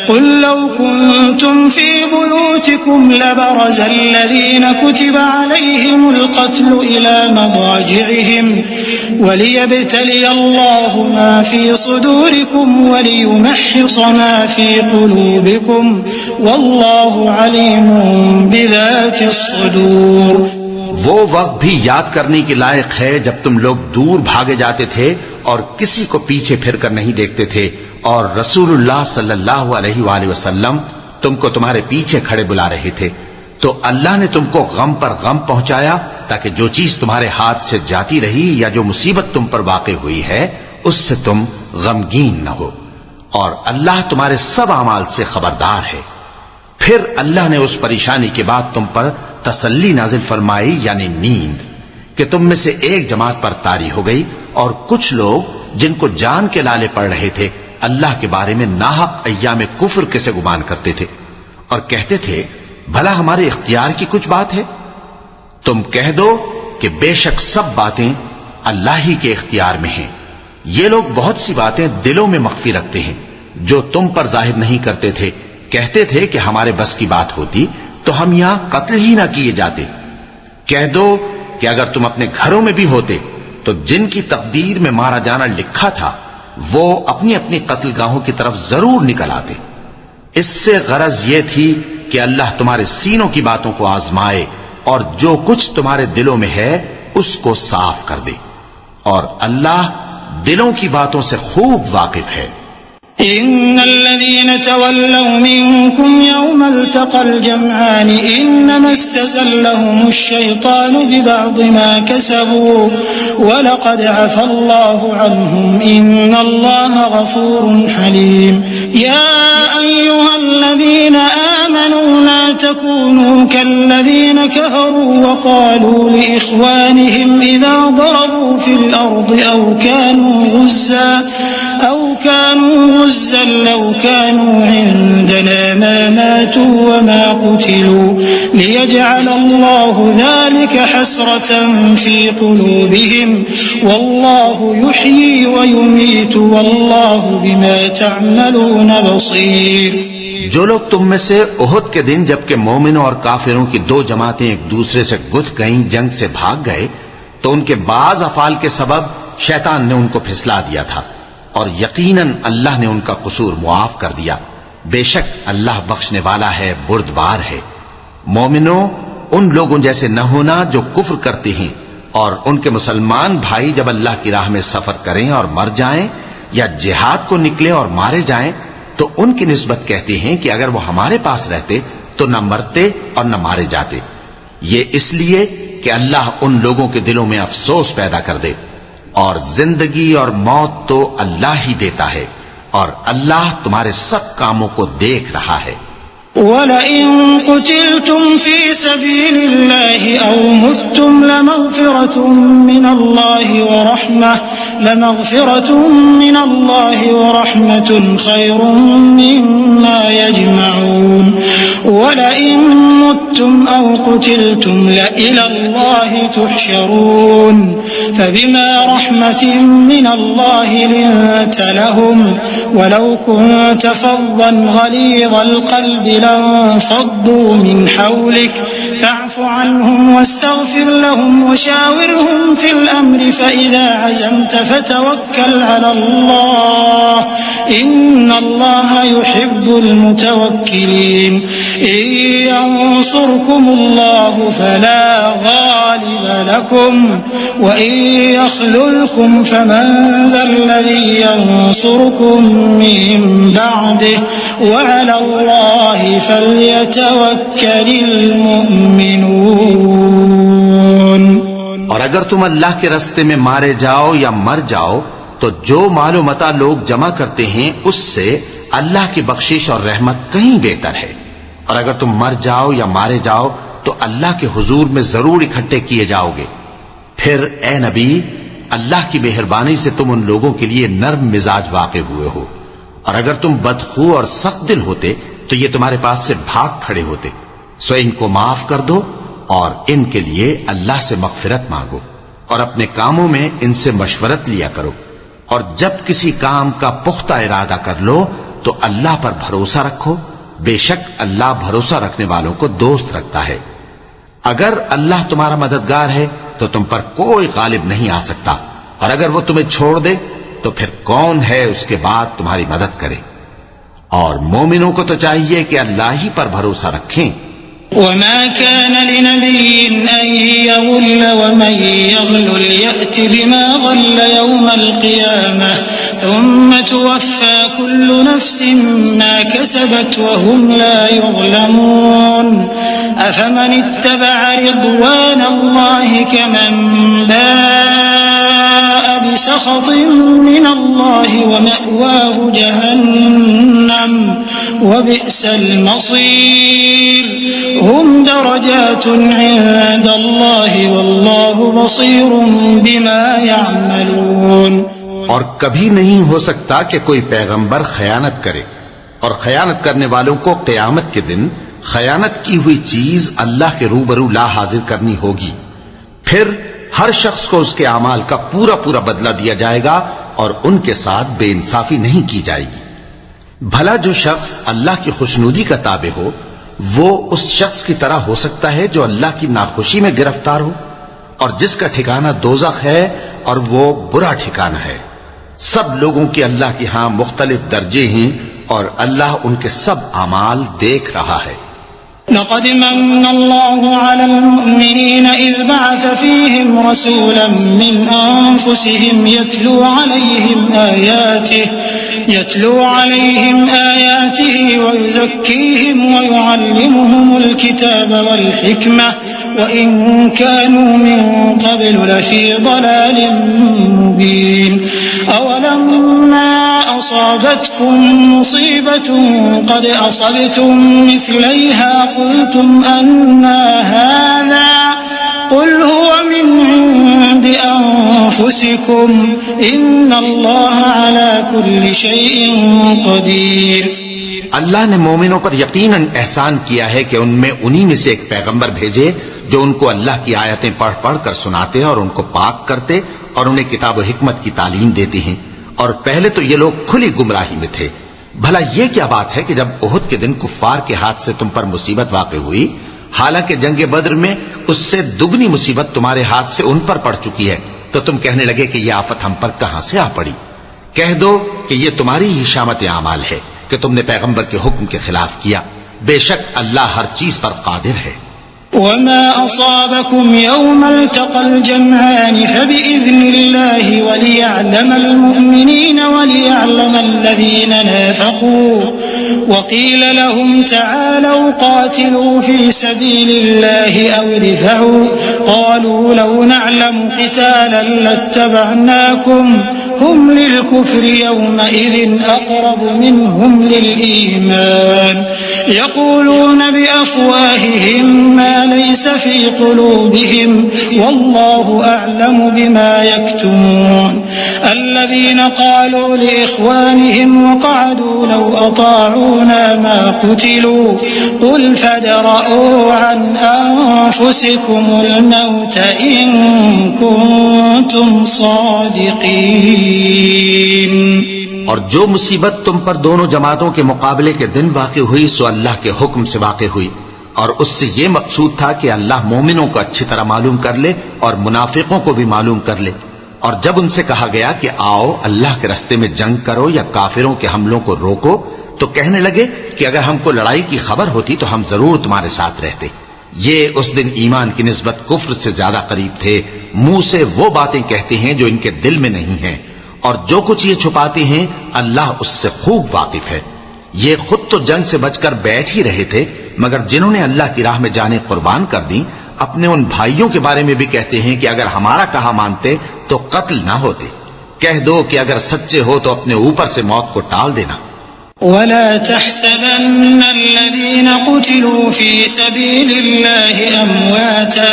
قل لو كنتم في بيوتكم لبرز الذين كتب عليهم القتل إلى مضاجعهم وليبتلي الله ما في صدوركم وليمحص ما في قلوبكم والله عليم بذات الصدور। वो वक्त भी याद करने के लायक है जब तुम लोग दूर भागे जाते थे और किसी को पीछे फिरकर नहीं देखते थे और रसूलुल्लाह सल्लल्लाहु अलैहि वसल्लम तुमको तुम्हारे पीछे खड़े बुला रहे थे, तो अल्लाह ने तुमको गम पर गम पहुंचाया ताकि जो चीज तुम्हारे हाथ से जाती रही या जो मुसीबत तुम पर वाक़े हुई है उससे तुम गमगीन न हो, और अल्लाह तुम्हारे सब अमाल से खबरदार है। फिर अल्लाह ने उस परेशानी के बाद तुम पर तसल्ली नाजिल फरमाई यानी नींद, कि तुम में से एक जमात पर तारी हो गई और कुछ लोग जिनको जान के लाले पड़ रहे थे अल्लाह के बारे में नाहक अय्याम कुफ्र के से गुमान करते थे और कहते थे भला हमारे इख्तियार की कुछ बात है। तुम कह दो कि बेशक सब बातें अल्लाह ही के इख्तियार में हैं। ये लोग बहुत सी बातें दिलों में मख्फी रखते हैं जो तुम पर जाहिर नहीं करते थे। कहते थे कि हमारे बस की बात होती तो हम यहां कत्ल ही ना किए जाते। कह दो कि अगर तुम अपने घरों में भी होते तो जिनकी तकदीर में मारा जाना लिखा था वो अपनी अपनी कत्लगाहों की तरफ जरूर निकल आते। इससे गरज ये थी कि अल्लाह तुम्हारे सीनों की बातों को आजमाए और जो कुछ तुम्हारे दिलों में है उसको साफ कर दे, और अल्लाह दिलों की बातों से खूब वाकिफ है। इन्नल्लज़ीन तवल्लव मिनकुम यौमल तक़ल जमआन इन्नमा इस्तज़ल्लहुमुश शैतानु बिबअज़ि मा कसबू वलक़द अफ़ल्लाहु अन्हुम इन्नल्लाहा गफ़ूरुन हलीम। या अय्युहल्लज़ीन आमनू ला तकूनू कल्लज़ीन कफ़रू वक़ालू लिइख़वानिहिम इज़ा ضربوا في الأرض أو كانوا غزا لو كانوا عندنا ما ماتوا وما قتلوا ليجعل الله ذلك حسرة في قلوبهم والله يحيي ويميت والله بما تعملون बसीर। जो लोग तुम में से उहद के दिन जबकि मोमिनों और काफिरों की दो जमातें एक दूसरे से गुथ गईं, जंग से भाग गए, तो उनके बाज अफाल के सबब शैतान ने उनको फिसला दिया था और यकीनन अल्लाह ने उनका कसूर मुआफ कर दिया। बेशक अल्लाह बख्शने वाला है, बुर्दबार है। मोमिनों, उन लोगों जैसे न होना जो कुफ्र करते हैं और उनके मुसलमान भाई जब अल्लाह की राह में सफर करें और मर जाएं या जिहाद को निकले और मारे जाएं तो उनकी निस्बत कहते हैं कि अगर वो हमारे पास रहते तो न मरते और न मारे जाते। ये इसलिए कि अल्लाह उन लोगों के दिलों में अफसोस पैदा कर दे, और जिंदगी और मौत तो अल्लाह ही देता है और अल्लाह तुम्हारे सब कामों को देख रहा है। वलइन कुतिलतुम फी सबीलिल्लाहि औ मुत्तुम लमग़फ़िरतुम मिनल्लाहि व रहमतुन खैरुम मिम्मा यजमऊन। वलइन मुत्तुम औ कुतिलतुम लइलल्लाहि तुहशरून फबिमा रहमतिन मिनल्लाहि लिन्त लहुम वलौ कुन्त फज़्ज़न गलीज़ल क़ल्बि لانفضوا من حولك فاعف عنهم واستغفر لهم وشاورهم في الأمر فإذا عزمت فتوكل على الله إن الله يحب المتوكلين। إن ينصركم الله فلا غالب لكم وإن يخذلكم فمن ذا الذي ينصركم من بعده وعلى الله فليتवक्कल المؤमिनून। और अगर तुम अल्लाह के रास्ते में मारे जाओ या मर जाओ तो जो मालो मता लोग जमा करते हैं उससे अल्लाह की बख्शिश और रहमत कहीं बेहतर है, और अगर तुम मर जाओ या मारे जाओ तो अल्लाह के हुजूर में जरूर इकट्ठे किए जाओगे। फिर ए नबी, अल्लाह की मेहरबानी से तुम उन लोगों के लिए नर्म मिजाज वाक़े हुए हो, और अगर तुम बदखू और सख्त दिल होते तो ये तुम्हारे पास से भाग खड़े होते। सो इनको माफ कर दो और इनके लिए अल्लाह से मगफिरत मांगो, और अपने कामों में इनसे मशवरत लिया करो, और जब किसी काम का पुख्ता इरादा कर लो तो अल्लाह पर भरोसा रखो। बेशक अल्लाह भरोसा रखने वालों को दोस्त रखता है। अगर अल्लाह तुम्हारा मददगार है तो तुम पर कोई गालिब नहीं आ सकता, और अगर वो तुम्हें छोड़ दे तो फिर कौन है उसके बाद तुम्हारी मदद करे। और मोमिनों को तो चाहिए कि अल्लाह ही पर भरोसा रखें। वमा कान लिनबिय्यिन अन यग़ुल्ल वमन यग़लुल यअति बिमा ग़ल्ल यौमल क़ियामह थुम्मा तुवफ़्फ़ा कुल्लु नफ़्सिन मा कसबत वहुम ला युज़्लमून अफ़मन इत्तबअ रिضवानल्लाहि कमन बाअ बिसख़तिन मिनल्लाहि वमअवाहु जहन्नम वबिअसल मसीर हुम दरजातुन इंदल्लाहि वल्लाहु बसीरुन बिमा यअमलून। और कभी नहीं हो सकता कि कोई पैगंबर खयानत करे, और खयानत करने वालों को क़यामत के दिन खयानत की हुई चीज अल्लाह के रूबरू ला हाजिर करनी होगी। फिर हर शख्स को उसके अमाल का पूरा पूरा बदला दिया जाएगा और उनके साथ बेइंसाफी नहीं की जाएगी। भला जो शख्स अल्लाह की खुशनुदी का ताबे हो वो उस शख्स की तरह हो सकता है जो अल्लाह की नाखुशी में गिरफ्तार हो, और जिसका ठिकाना दोज़ख है और वो बुरा ठिकाना है। सब लोगों के अल्लाह के यहां मुख्तलिफ दर्जे हैं और अल्लाह उनके सब अमाल देख रहा है। लक़द मन्ना अल्लाहु अलल मुअमिनीन इज़ बअथ फ़ीहिम रसूलन मिन अनफुसिहिम यत्लू अलैहिम आयातिही व युज़क्कीहिम व युअल्लिमुहुमुल किताब वल हिकमह व इन कानू मिन क़ब्लु लफ़ी ज़लालिम मुबीन। अवलम्मा असाबतकुम मुसीबतुन क़द असबतुम मिस्लैहा क़ुल्तुम अन्ना हाज़ा क़ुल हुवा मिन इंदि अनफुसिकुम इन्नल्लाह अला कुल्लि शैइन क़दीर। अल्लाह ने मोमिनों पर यकीनन एहसान किया है कि उनमें उन्हीं में से एक पैगंबर भेजे जो उनको अल्लाह की आयतें पढ़ पढ़ कर सुनाते और उनको पाक करते और उन्हें किताब और हिकमत की तालीम देते हैं। और पहले तो ये लोग खुली गुमराही में थे। भला ये क्या बात है कि जब उहुद के दिन कुफ्फार के हाथ से तुम पर मुसीबत वाक़े हुई, हालांकि जंगे बद्र में उससे दुगनी मुसीबत तुम्हारे हाथ से उन पर पड़ चुकी है, तो तुम कहने लगे कि यह आफत हम पर कहां से आ पड़ी। कह दो कि यह तुम्हारी ही शामत आमाल है कि तुमने पैगंबर के हुक्म के खिलाफ किया। बेशक अल्लाह हर चीज पर कादिर है। वमा असाबकुम यौमल तक़ल जमआन फबिइज़्निल्लाहि वलियअलमल मुअमिनीन वलियअलमल लज़ीना नाफ़क़ू वक़ील लहुम तआलौ क़ातिलू फ़ी सबीलिल्लाहि अव इदफ़अू क़ालू लौ नअलमु क़ितालन लत्तबअनाकुम हुम लिलकुफ्रि यौमइज़िन अक़रबु मिनहुम लिलईमान यक़ूलून बिअफ़वाहिहिम मा लैस फ़ी क़ुलूबिहिम वल्लाहु अअलमु बिमा यक्तुमून अल्लज़ीना क़ालू लिइख़वानिहिम वक़अदू लौ अताअूना मा क़ुतिलू क़ुल फ़द्र'ू अन अनफुसिकुमुल मौत इन कुन्तुम सादिक़ीन। और जो मुसीबत तुम पर दोनों जमातों के मुकाबले के दिन वाक़े हुई सो अल्लाह के हुक्म से वाक़े हुई, और उससे ये मकसूद था कि अल्लाह मोमिनों को अच्छी तरह मालूम कर ले और मुनाफिकों को भी मालूम कर ले। और जब उनसे कहा गया कि आओ अल्लाह के रास्ते में जंग करो या काफिरों के हमलों को रोको, तो कहने लगे कि अगर हमको लड़ाई की खबर होती तो हम जरूर तुम्हारे साथ रहते। ये उस दिन ईमान की निस्बत कुफ्र से ज्यादा करीब थे। मुंह से वो बातें कहते हैं जो इनके दिल में नहीं है, और जो कुछ ये छुपाते हैं अल्लाह उससे खूब वाकिफ है। ये खुद तो जंग से बचकर बैठ ही रहे थे, मगर जिन्होंने अल्लाह की राह में जाने कुर्बान कर दी, अपने उन भाइयों के बारे में भी कहते हैं कि अगर हमारा कहा मानते तो कत्ल ना होते। कह दो कि अगर सच्चे हो तो अपने ऊपर से मौत को टाल देना। वला तहसबन्न अल्लज़ीना क़ुतिलू फ़ी सबीलिल्लाहि अमवाता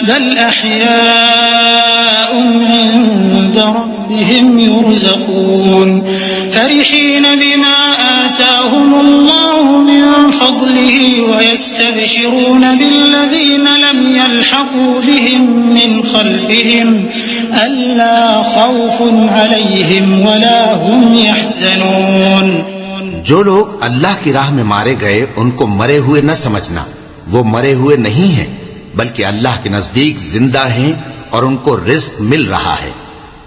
बल अहयाउन इंद रब्बिहिम युरज़क़ून फरिहीन बिमा आताहुमुल्लाहु मिन फ़ज़लिही वयस्तबशिरून बिल्लज़ीना लम यल्हक़ू बिहिम मिन ख़ल्फ़िहिम अल्ला ख़ौफ़ुन अलैहिम वला हुम यहज़नून। जो लोग अल्लाह की राह में मारे गए उनको मरे हुए न समझना, वो मरे हुए नहीं हैं, बल्कि अल्लाह के नजदीक जिंदा हैं और उनको रिज़्क़ मिल रहा है।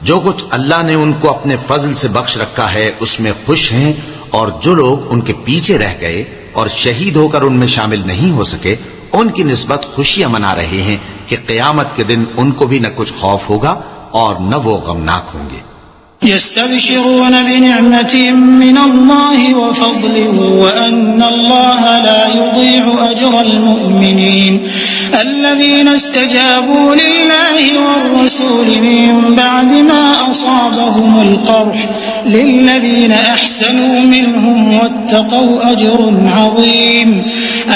जो कुछ अल्लाह ने उनको अपने फजल से बख्श रखा है उसमें खुश हैं, और जो लोग उनके पीछे रह गए और शहीद होकर उनमें शामिल नहीं हो सके उनकी निस्बत खुशियां मना रहे हैं कि क़यामत के दिन उनको भी न कुछ खौफ होगा और न वो गमनाक होंगे। यस्तबशिरून बिनिअमतिन मिनल्लाहि व फ़ज़लिन व अन्नल्लाह ला युज़ीअु अजरल मुमिनीन अल्लज़ीना इस्तजाबू लिल्लाहि वर्रसूलि मिन बअदि मा असाबहुमुल क़र्ह लिल्लज़ीना अहसनू मिनहुम वत्तक़ौ अजरुन अज़ीम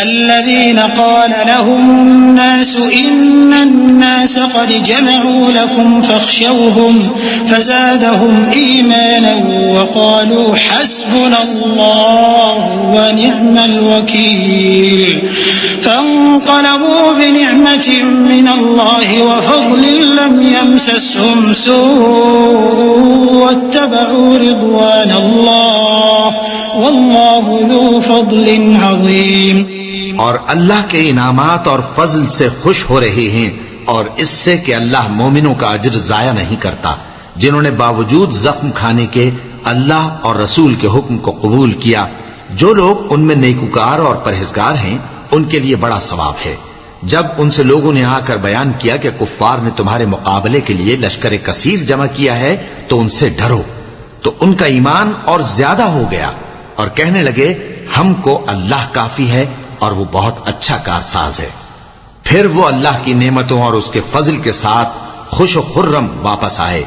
الذين قال لهم الناس إن الناس قد جمعوا لكم فاخشوهم فزادهم إيمانا وقالوا حسبنا الله ونعم الوكيل فانقلبوا بنعمة من الله وفضل لم يمسسهم سوء واتبعوا رضوان الله والله ذو فضل عظيम। और अल्लाह के इनामात और फजल से खुश हो रहे हैं और इससे कि अल्लाह मोमिनों का अजर जाया नहीं करता, जिन्होंने बावजूद जख्म खाने के अल्लाह और रसूल के हुक्म को कबूल किया। जो लोग उनमें नेकुकार और परहेजगार हैं उनके लिए बड़ा सवाब है। जब उनसे लोगों ने आकर बयान किया कि कुफ्फार ने तुम्हारे मुकाबले के लिए लश्कर कसीर जमा किया है तो उनसे डरो, तो उनका ईमान और ज्यादा हो गया और कहने लगे हमको अल्लाह काफी है और वो बहुत अच्छा कारसाज है। फिर वो अल्लाह की नेमतों और उसके फजल के साथ खुश और खुर्रम वापस आए।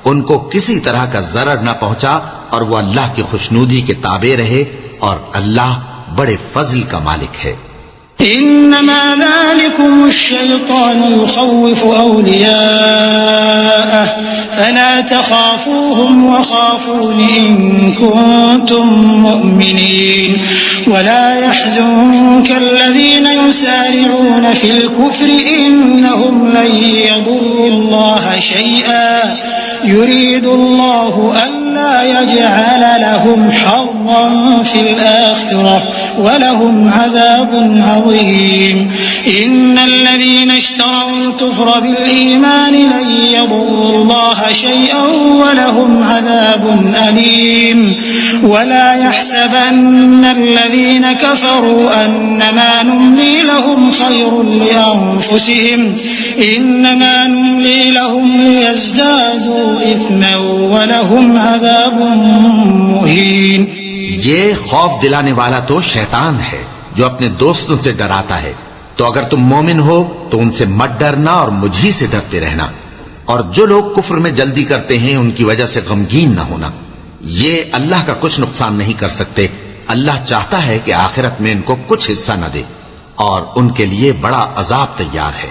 उनको किसी तरह का जरर न पहुंचा और वो अल्लाह की खुशनूदी के ताबे रहे और अल्लाह बड़े फजल का मालिक है। इन्नमा ज़ालिकुम अश-शैतान युख़व्विफ़ु औलियाअह फला तख़ाफ़ूहुम वख़ाफ़ूनी इन कुंतुम मुअमिनीन वला यहज़ुनका अल्लज़ीना युसारिऊना फ़िल कुफ़्रि इन्नहुम लन यदुर्रुल्लाह शैअन युरीदुल्लाहु अल्ला यजअल लहुम हज़्ज़न फ़िल आख़िरह वलहुम अज़ाबुन अज़ीम। इन्नल्लज़ीना इश्तरवुल कुफ़्र बिल ईमान लन यदुर्रुल्लाह शैअन वलहुम अज़ाबुन अलीम। वला यहसबन्नल्लज़ीना कफ़रू अन्नमा नुम्ली लहुम खैरुन लिअन्फुसिहिम इन्नमा नुम्ली लहुम लियज़्दादू इथमन वलहुम अज़ाबुन मुहीन। ये खौफ दिलाने वाला तो शैतान है जो अपने दोस्तों से डराता है। तो अगर तुम मोमिन हो तो उनसे मत डरना और मुझी से डरते रहना। और जो लोग कुफ्र में जल्दी करते हैं उनकी वजह से गमगीन न होना। ये अल्लाह का कुछ नुकसान नहीं कर सकते। अल्लाह चाहता है कि आखिरत में इनको कुछ हिस्सा न दे और उनके लिए बड़ा अजाब तैयार है।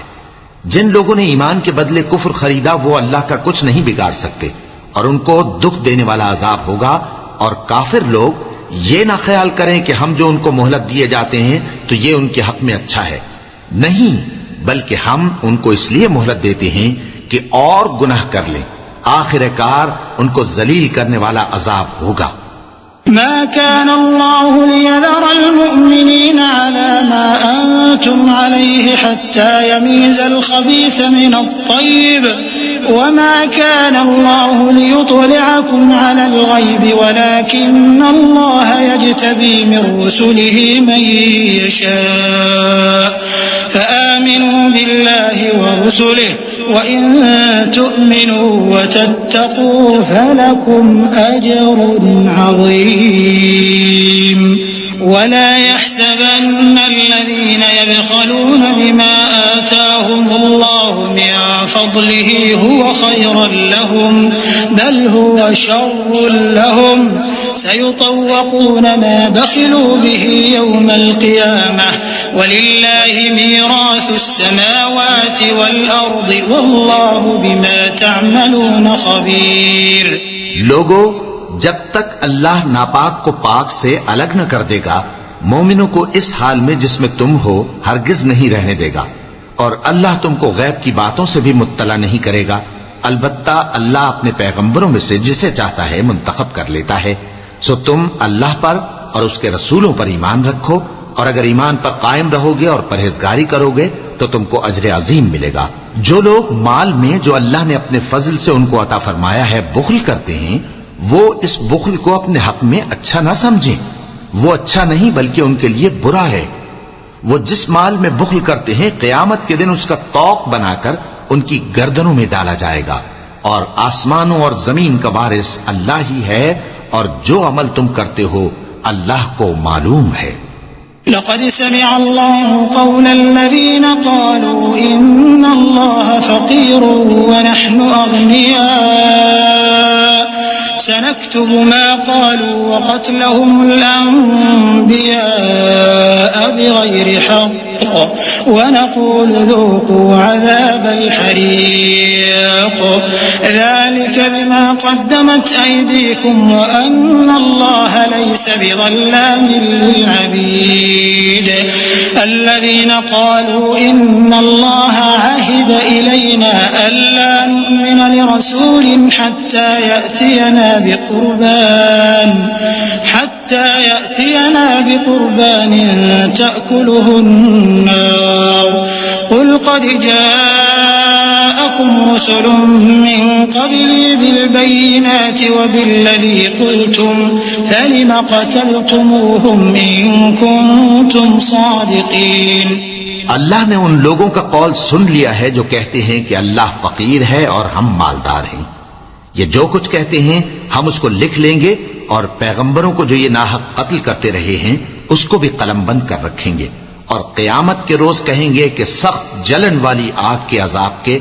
जिन लोगों ने ईमान के बदले कुफ्र खरीदा वो अल्लाह का कुछ नहीं बिगाड़ सकते और उनको दुख देने वाला अजाब होगा। और काफिर लोग ये ना ख्याल करें कि हम जो उनको मोहलत दिए जाते हैं तो ये उनके हक में अच्छा है। नहीं, बल्कि हम उनको इसलिए मोहलत देते हैं कि और गुनाह कर लें। आखिरकार उनको जलील करने वाला अजाब होगा। ما كان الله ليذر المؤمنين على ما أنتم عليه حتى يميز الخبيث من الطيب وما كان الله ليطلعكم على الغيب ولكن الله يجتبي من رسله من يشاء فآمنوا بالله ورسله وإن تؤمنوا وتتقوا فلكم أجر عظيم ولا يحسبن الذين يبخلون بما آتاهم الله من फ़ज़्लिही हुव ख़ैरन लहुम बल हुव शर्रुन लहुम सयुतव्वक़ून मा बख़िलू बिही यौमल क़ियामह वलिल्लाहि मीरासुस समावाति वल अर्दि वल्लाहु बिमा तअमलून ख़बीर। लोगों, जब तक अल्लाह नापाक को पाक से अलग न कर देगा, मोमिनों को इस हाल में जिसमें तुम हो हरगिज नहीं रहने देगा। और अल्लाह तुमको गैब की बातों से भी मुत्तला नहीं करेगा। अलबत्ता अल्लाह अपने पैगंबरों में से जिसे चाहता है मुंतखब कर लेता है। सो तुम अल्लाह पर और उसके रसूलों पर ईमान रखो, और अगर ईमान पर कायम रहोगे और परहेजगारी करोगे तो तुमको अजर अजीम मिलेगा। जो लोग माल में जो अल्लाह ने अपने फजल से उनको अता फरमाया है बुख्ल करते हैं, वो इस बुख्ल को अपने हक में अच्छा ना समझें। वो अच्छा नहीं बल्कि उनके लिए बुरा है। वो जिस माल में बुख्ल करते हैं क़यामत के दिन उसका तौक बनाकर उनकी गर्दनों में डाला जाएगा। और आसमानों और जमीन का वारिस अल्लाह ही है, और जो अमल तुम करते हो अल्लाह को मालूम है। लक़द समिअ अल्लाहु क़ौलल्लज़ीन क़ालू इन्नल्लाह फ़क़ीरुन व नहनु अग़निया सनक्तुबु मा क़ालू व क़त्लहुमुल अन्बियाअ बिग़ैरि हक़्क़ व नक़ूलु ज़ूक़ू अज़ाबल हरीक़ ज़ालिक बिमा क़द्दमत अयदीकुम व अन्नल्लाह लैस बिज़ल्लामिन लिलअबीद الذين قالوا إن الله عهد إلينا ألا نؤمن لرسول حتى يأتينا بقربان تأكله النار قل قد جاءكم رسل من قبلي بالبينات وبالذي قلتم فلم قتلتموهم إن كنتم صادقين। अल्लाह ने उन लोगों का कौल सुन लिया है जो कहते हैं कि अल्लाह फकीर है और हम मालदार हैं। ये जो कुछ कहते हैं हम उसको लिख लेंगे, और पैगंबरों को जो ये नाहक कत्ल करते रहे हैं उसको भी कलमबंद कर रखेंगे। और क़यामत के रोज कहेंगे कि सख्त जलन वाली आग के अजाब के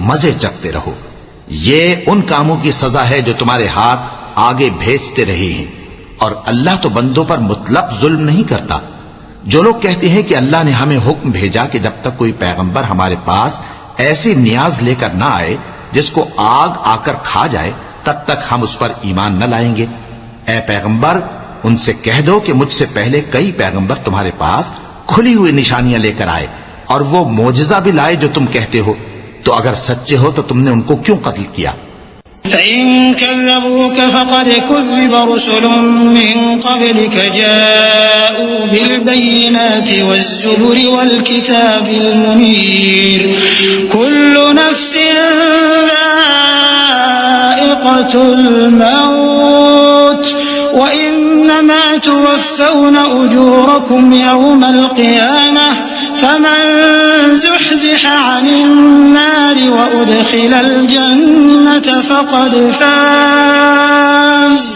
मजे चखते रहो। ये उन कामों की सजा है जो तुम्हारे हाथ आगे भेजते रहे हैं, और अल्लाह तो बंदों पर मुतलक जुल्म नहीं करता। जो लोग कहते हैं कि अल्लाह ने हमें हुक्म भेजा कि जब तक कोई पैगंबर हमारे पास ऐसी नियाज लेकर ना आए जिसको आग आकर खा जाए, तब तक हम उस पर ईमान न लाएंगे। ए पैगंबर, उनसे कह दो कि मुझसे पहले कई पैगंबर तुम्हारे पास खुली हुई निशानियां लेकर आए, और वो मोजिजा भी लाए जो तुम कहते हो। तो अगर सच्चे हो तो तुमने उनको क्यों कत्ल किया? फ़इन कज़्ज़बूक फ़क़द कुज़्ज़िब रुसुलुम मिन क़ब्लिक जाऊ बिलबय्यिनाति वज़्ज़ुबुरि वल्किताबिल मुनीर कुल्लु नफ़्सिन ज़ाइक़तुल मौत व इन्नमा तुवफ़्फ़ौना उजूरकुम यौमल क़ियामह फमन ज़ुहज़िह अनिन नारि व उदख़िलल जन्नत फ़क़द फ़ाज़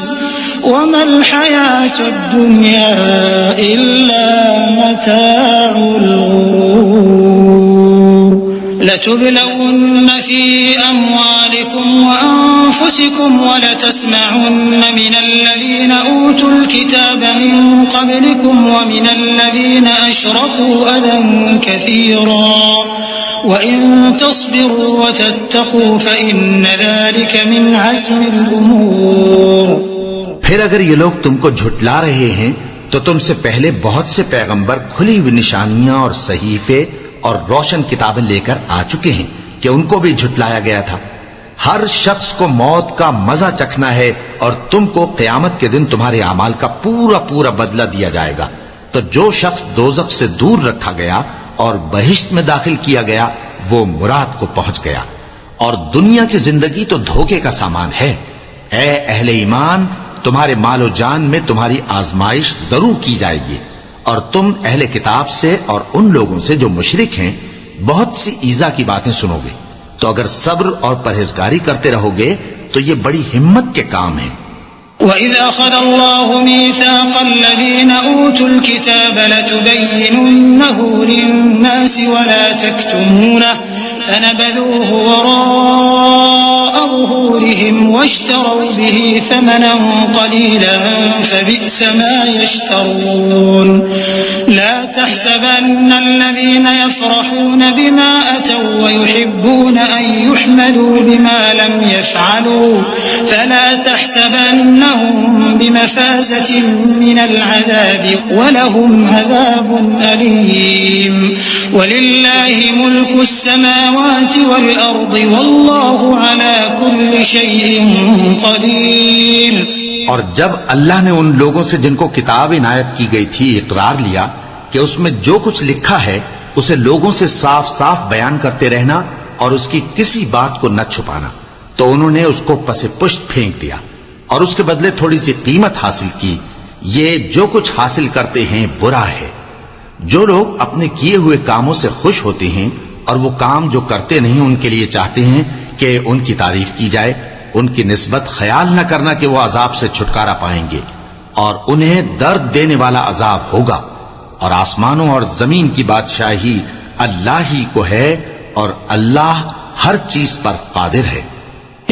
वमल हयातुद दुनिया इल्ला मताउल गुरूर लतुब्लवुन्न फ़ी अम्वालिकुम व अनफुसिकुम व लतस्मउन्न मिनल्लज़ीना ऊतुल किताब मिन क़ब्लिकुम व मिनल्लज़ीना अशरकू अज़न कसीरा व इन तस्बिरू व तत्तक़ू फ़इन्न ज़ालिक मिन अज़्मिल उमूर। फिर अगर ये लोग तुमको झुटला रहे हैं तो तुमसे पहले बहुत से पैगंबर खुली हुई निशानियां और सहीफे और रोशन किताबें लेकर आ चुके हैं कि उनको भी झुटलाया गया था। हर शख्स को मौत का मजा चखना है, और तुमको क़यामत के दिन तुम्हारे अमाल का पूरा पूरा बदला दिया जाएगा। तो जो शख्स दोज़ख से दूर रखा गया और बहिश्त में दाखिल किया गया वो मुराद को पहुंच गया। और दुनिया की जिंदगी तो धोखे का सामान है। ए अहले ईमान, तुम्हारे मालो जान में तुम्हारी आजमाइश जरूर की जाएगी, और तुम अहले किताब से और उन लोगों से जो मुशरिक हैं बहुत सी ईजा की बातें सुनोगे। तो अगर सब्र और परहेजगारी करते रहोगे तो ये बड़ी हिम्मत के काम है। وَإِذْ أَخَذَ اللَّهُ مِيثَاقَ الَّذِينَ أُوتُوا الْكِتَابَ لَتُبَيِّنُنَّهُ لِلنَّاسِ وَلَا تَكْتُمُونَهُ फनबذूह वराअ ज़ुहूरिहिम वश्तरौ बिही थमनन क़लीलन फबिअस मा यश्तरून ला तहसबन्न الذين يفرحون بما أتوا ويحبون أن يحمدوا بما لم يفعلوا فلا تحسبنهم بمفازة من العذاب ولهم عذاب أليم ولله ملك السماوات والأرض والله على كل شيء قدير। और जब अल्लाह ने उन लोगों से जिनको किताब इनायत की गई थी इकरार लिया कि उसमें जो कुछ लिखा है उसे लोगों से साफ साफ बयान करते रहना और उसकी किसी बात को न छुपाना, तो उन्होंने उसको पसे पुष्ट फेंक दिया और उसके बदले थोड़ी सी कीमत हासिल की। ये जो कुछ हासिल करते हैं बुरा है। जो लोग अपने किए हुए कामों से खुश होते हैं और वो काम जो करते नहीं उनके लिए चाहते हैं कि उनकी तारीफ की जाए, उनकी निस्बत ख्याल न करना कि वो अजाब से छुटकारा पाएंगे और उन्हें दर्द देने वाला अजाब होगा। और आसमानों और जमीन की बादशाही अल्लाह ही को है और अल्लाह हर चीज पर कादिर है।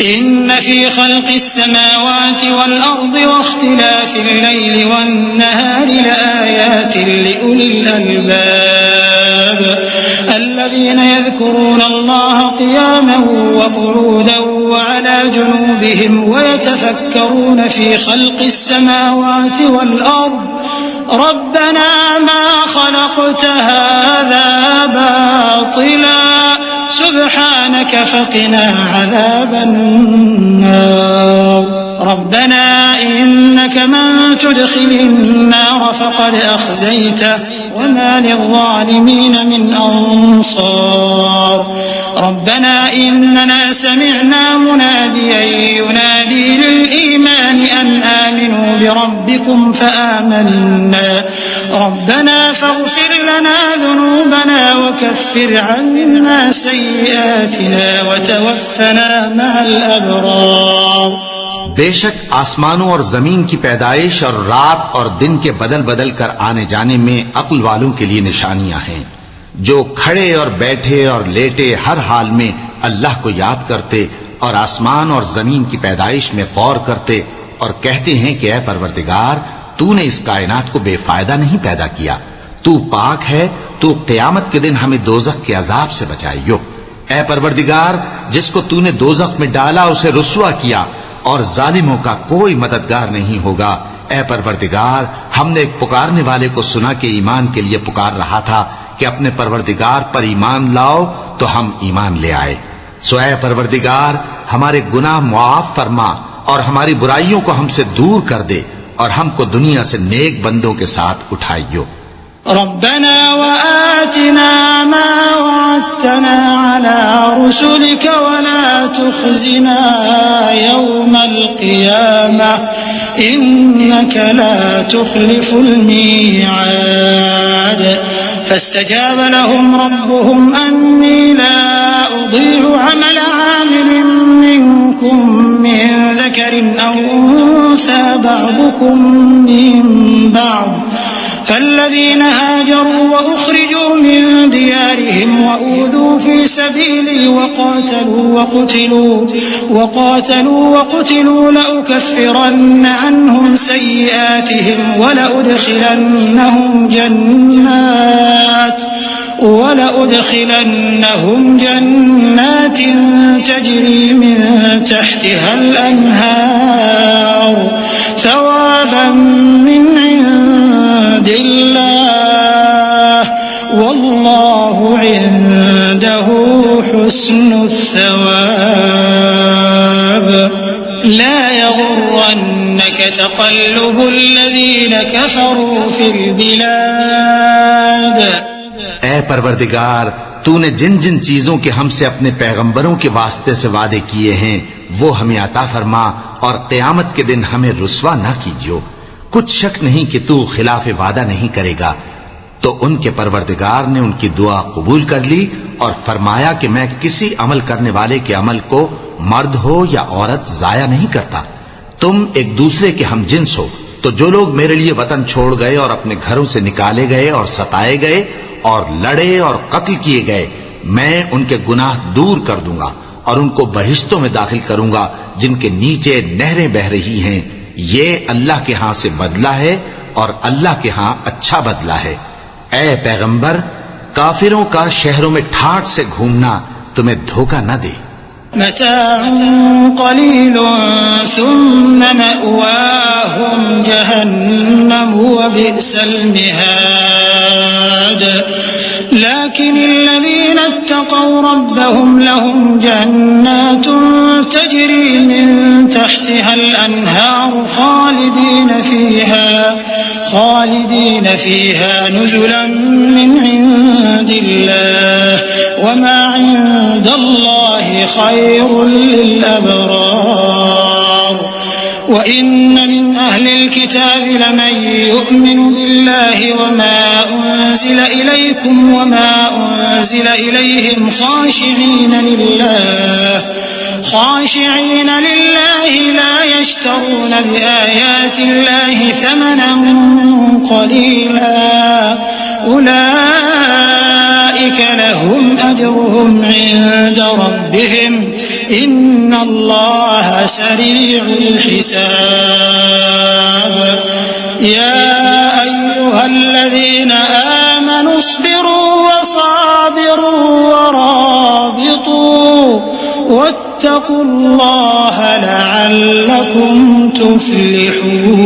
इन्न फी खल्क़िस समावाति वल अर्दि वख्तिलाफिल लैलि वन नहारि लआयातिन लिउलिल अलबाब अल्लज़ीना यज़कुरूना अल्लाह क़ियामन व क़ुऊदन व अला जुनूबिहिम व यतफ़क्करूना फी खल्क़िस समावाति वल अर्दि रब्बना मा खलक़्त हाज़ा बातिला सुब्हानक फ़क़िना अज़ाबन्नार रब्बना इन्नक मन तुदखिलिन नार फ़क़द अख़ज़यतह वमा लिज़्ज़ालिमीन मिन अंसार रब्बना इन्नना समिअना मुनादियन युनादी लिल-ईमान अन आमिनू बिरब्बिकुम फ़आमन्ना रब्बना फ़ग़फ़िर लना ज़ुनूबना वकफ़िर अन्ना सय्यिआतिना वतवफ़्फ़ना मअल अबरार। बेशक आसमानों और जमीन की पैदाइश और रात और दिन के बदल बदल कर आने जाने में अक्ल वालों के लिए निशानियां हैं, जो खड़े और बैठे और लेटे हर हाल में अल्लाह को याद करते और आसमान और जमीन की पैदाइश में गौर करते और कहते हैं कि ऐ परवरदिगार, तूने इस कायनात को बेफायदा नहीं पैदा किया, तू पाक है, तू क़यामत के दिन हमें दोज़ख के अजाब से बचाइयो। ऐ परवरदिगार, जिसको तूने दोज़ख में डाला उसे रुस्वा किया और जालिमों का कोई मददगार नहीं होगा। ऐ परवरदिगार, हमने एक पुकारने वाले को सुना कि ईमान के लिए पुकार रहा था कि अपने परवरदिगार पर ईमान लाओ, तो हम ईमान ले आए। सो ऐ परवरदिगार, हमारे गुनाह मुआफ फरमा और हमारी बुराइयों को हमसे दूर कर दे और हमको दुनिया से नेक बंदों के साथ उठाइयो। रब्बना व आतिना मा वअदतना अला रुसुलिक व ला तुखज़िना यौमल क़ियामह इन्नक ला तुख़लिफ़ुल मीआद फस्तजाब लहुम रब्बुहुम अन्नी ला उज़ीअु अमल आमिलिन मिनकुम मिन ज़करिन औ उन्सा बअदुकुम मिन बअद فالذين هاجروا وأخرجوا من ديارهم وأوذوا في سبيلي وقاتلوا لأكفرن عنهم سيئاتهم ولأدخلنهم جنات تجري من تحتها الأنهار ثوابا من عند الله والله عنده حسن الثواب لا يغرنك تقلب الذين كفروا في البلاد। ऐ परवरदिगार, तूने जिन जिन चीजों के हमसे अपने पैगंबरों के वास्ते से वादे किए हैं वो हमें अता फरमा और क़यामत के दिन हमें रुस्वा न कीजियो। कुछ शक नहीं कि तू खिलाफ वादा नहीं करेगा। तो उनके परवरदिगार ने उनकी दुआ कबूल कर ली और फरमाया कि मैं किसी अमल करने वाले के अमल को मर्द हो या औरत जाया नहीं करता। तुम एक दूसरे के हम जिन्स हो। तो जो लोग मेरे लिए वतन छोड़ गए और अपने घरों से निकाले गए और सताए गए और लड़े और कत्ल किए गए, मैं उनके गुनाह दूर कर दूंगा और उनको बहिश्तों में दाखिल करूंगा जिनके नीचे नहरें बह रही हैं। ये अल्लाह के हां से बदला है और अल्लाह के हां अच्छा बदला है। ए पैगंबर, काफिरों का शहरों में ठाठ से घूमना तुम्हें धोखा न दे। मताउन क़लीलुन सुम्मा मअवाहुम जहन्नम व बि'सल मिहाद लकिनिल्लज़ीना इत्तक़ौ रब्बहुम लहुम जन्नातुन तजरी मिन तहतिहल अन्हार खालिदीन फीहा नुज़ुलन मिन इंदिल्लाह वमा इंदल्लाहि खैरुल लिल अबरार وإن من أهل الكتاب لمن يؤمن بالله وما أنزل إليكم وما أنزل إليهم خاشعين لله لا يشترون بآيات الله ثمنا قليلا أولئك لهم أجرهم عند ربهم إن الله سريع الحساب يا أيها الذين آمنوا اصبروا وصابروا ورابطوا واتقوا الله لعلكم تفلحون।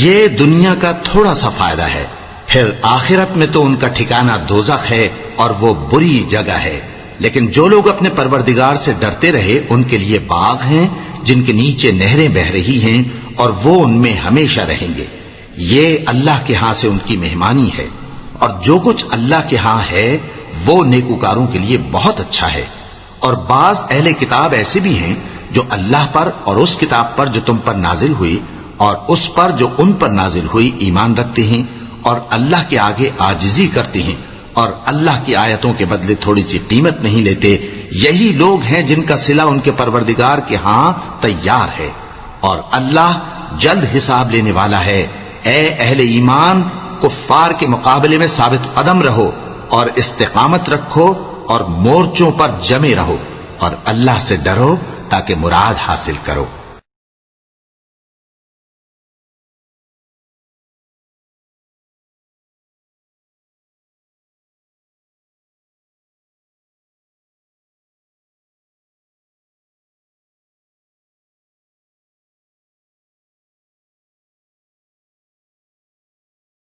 ये दुनिया का थोड़ा सा फायदा है, फिर आखिरत में तो उनका ठिकाना दोज़ख है और वो बुरी जगह है। लेकिन जो लोग अपने परवरदिगार से डरते रहे उनके लिए बाग हैं जिनके नीचे नहरें बह रही हैं और वो उनमें हमेशा रहेंगे। ये अल्लाह के हां से उनकी मेहमानी है और जो कुछ अल्लाह के हां है वो नेकूकारों के लिए बहुत अच्छा है। और बाज अहले किताब ऐसे भी हैं जो अल्लाह पर और उस किताब पर जो तुम पर नाजिल हुई और उस पर जो उन पर नाजिल हुई ईमान रखते हैं और अल्लाह के आगे आजिजी करते हैं और अल्लाह की आयतों के बदले थोड़ी सी कीमत नहीं लेते। यही लोग हैं जिनका सिला उनके परवरदिगार के हां तैयार है और अल्लाह जल्द हिसाब लेने वाला है। ए अहले ईमान, कुफ्फार के मुकाबले में साबित कदम रहो और इस्तिकामत रखो और मोर्चों पर जमे रहो और अल्लाह से डरो ताकि मुराद हासिल करो।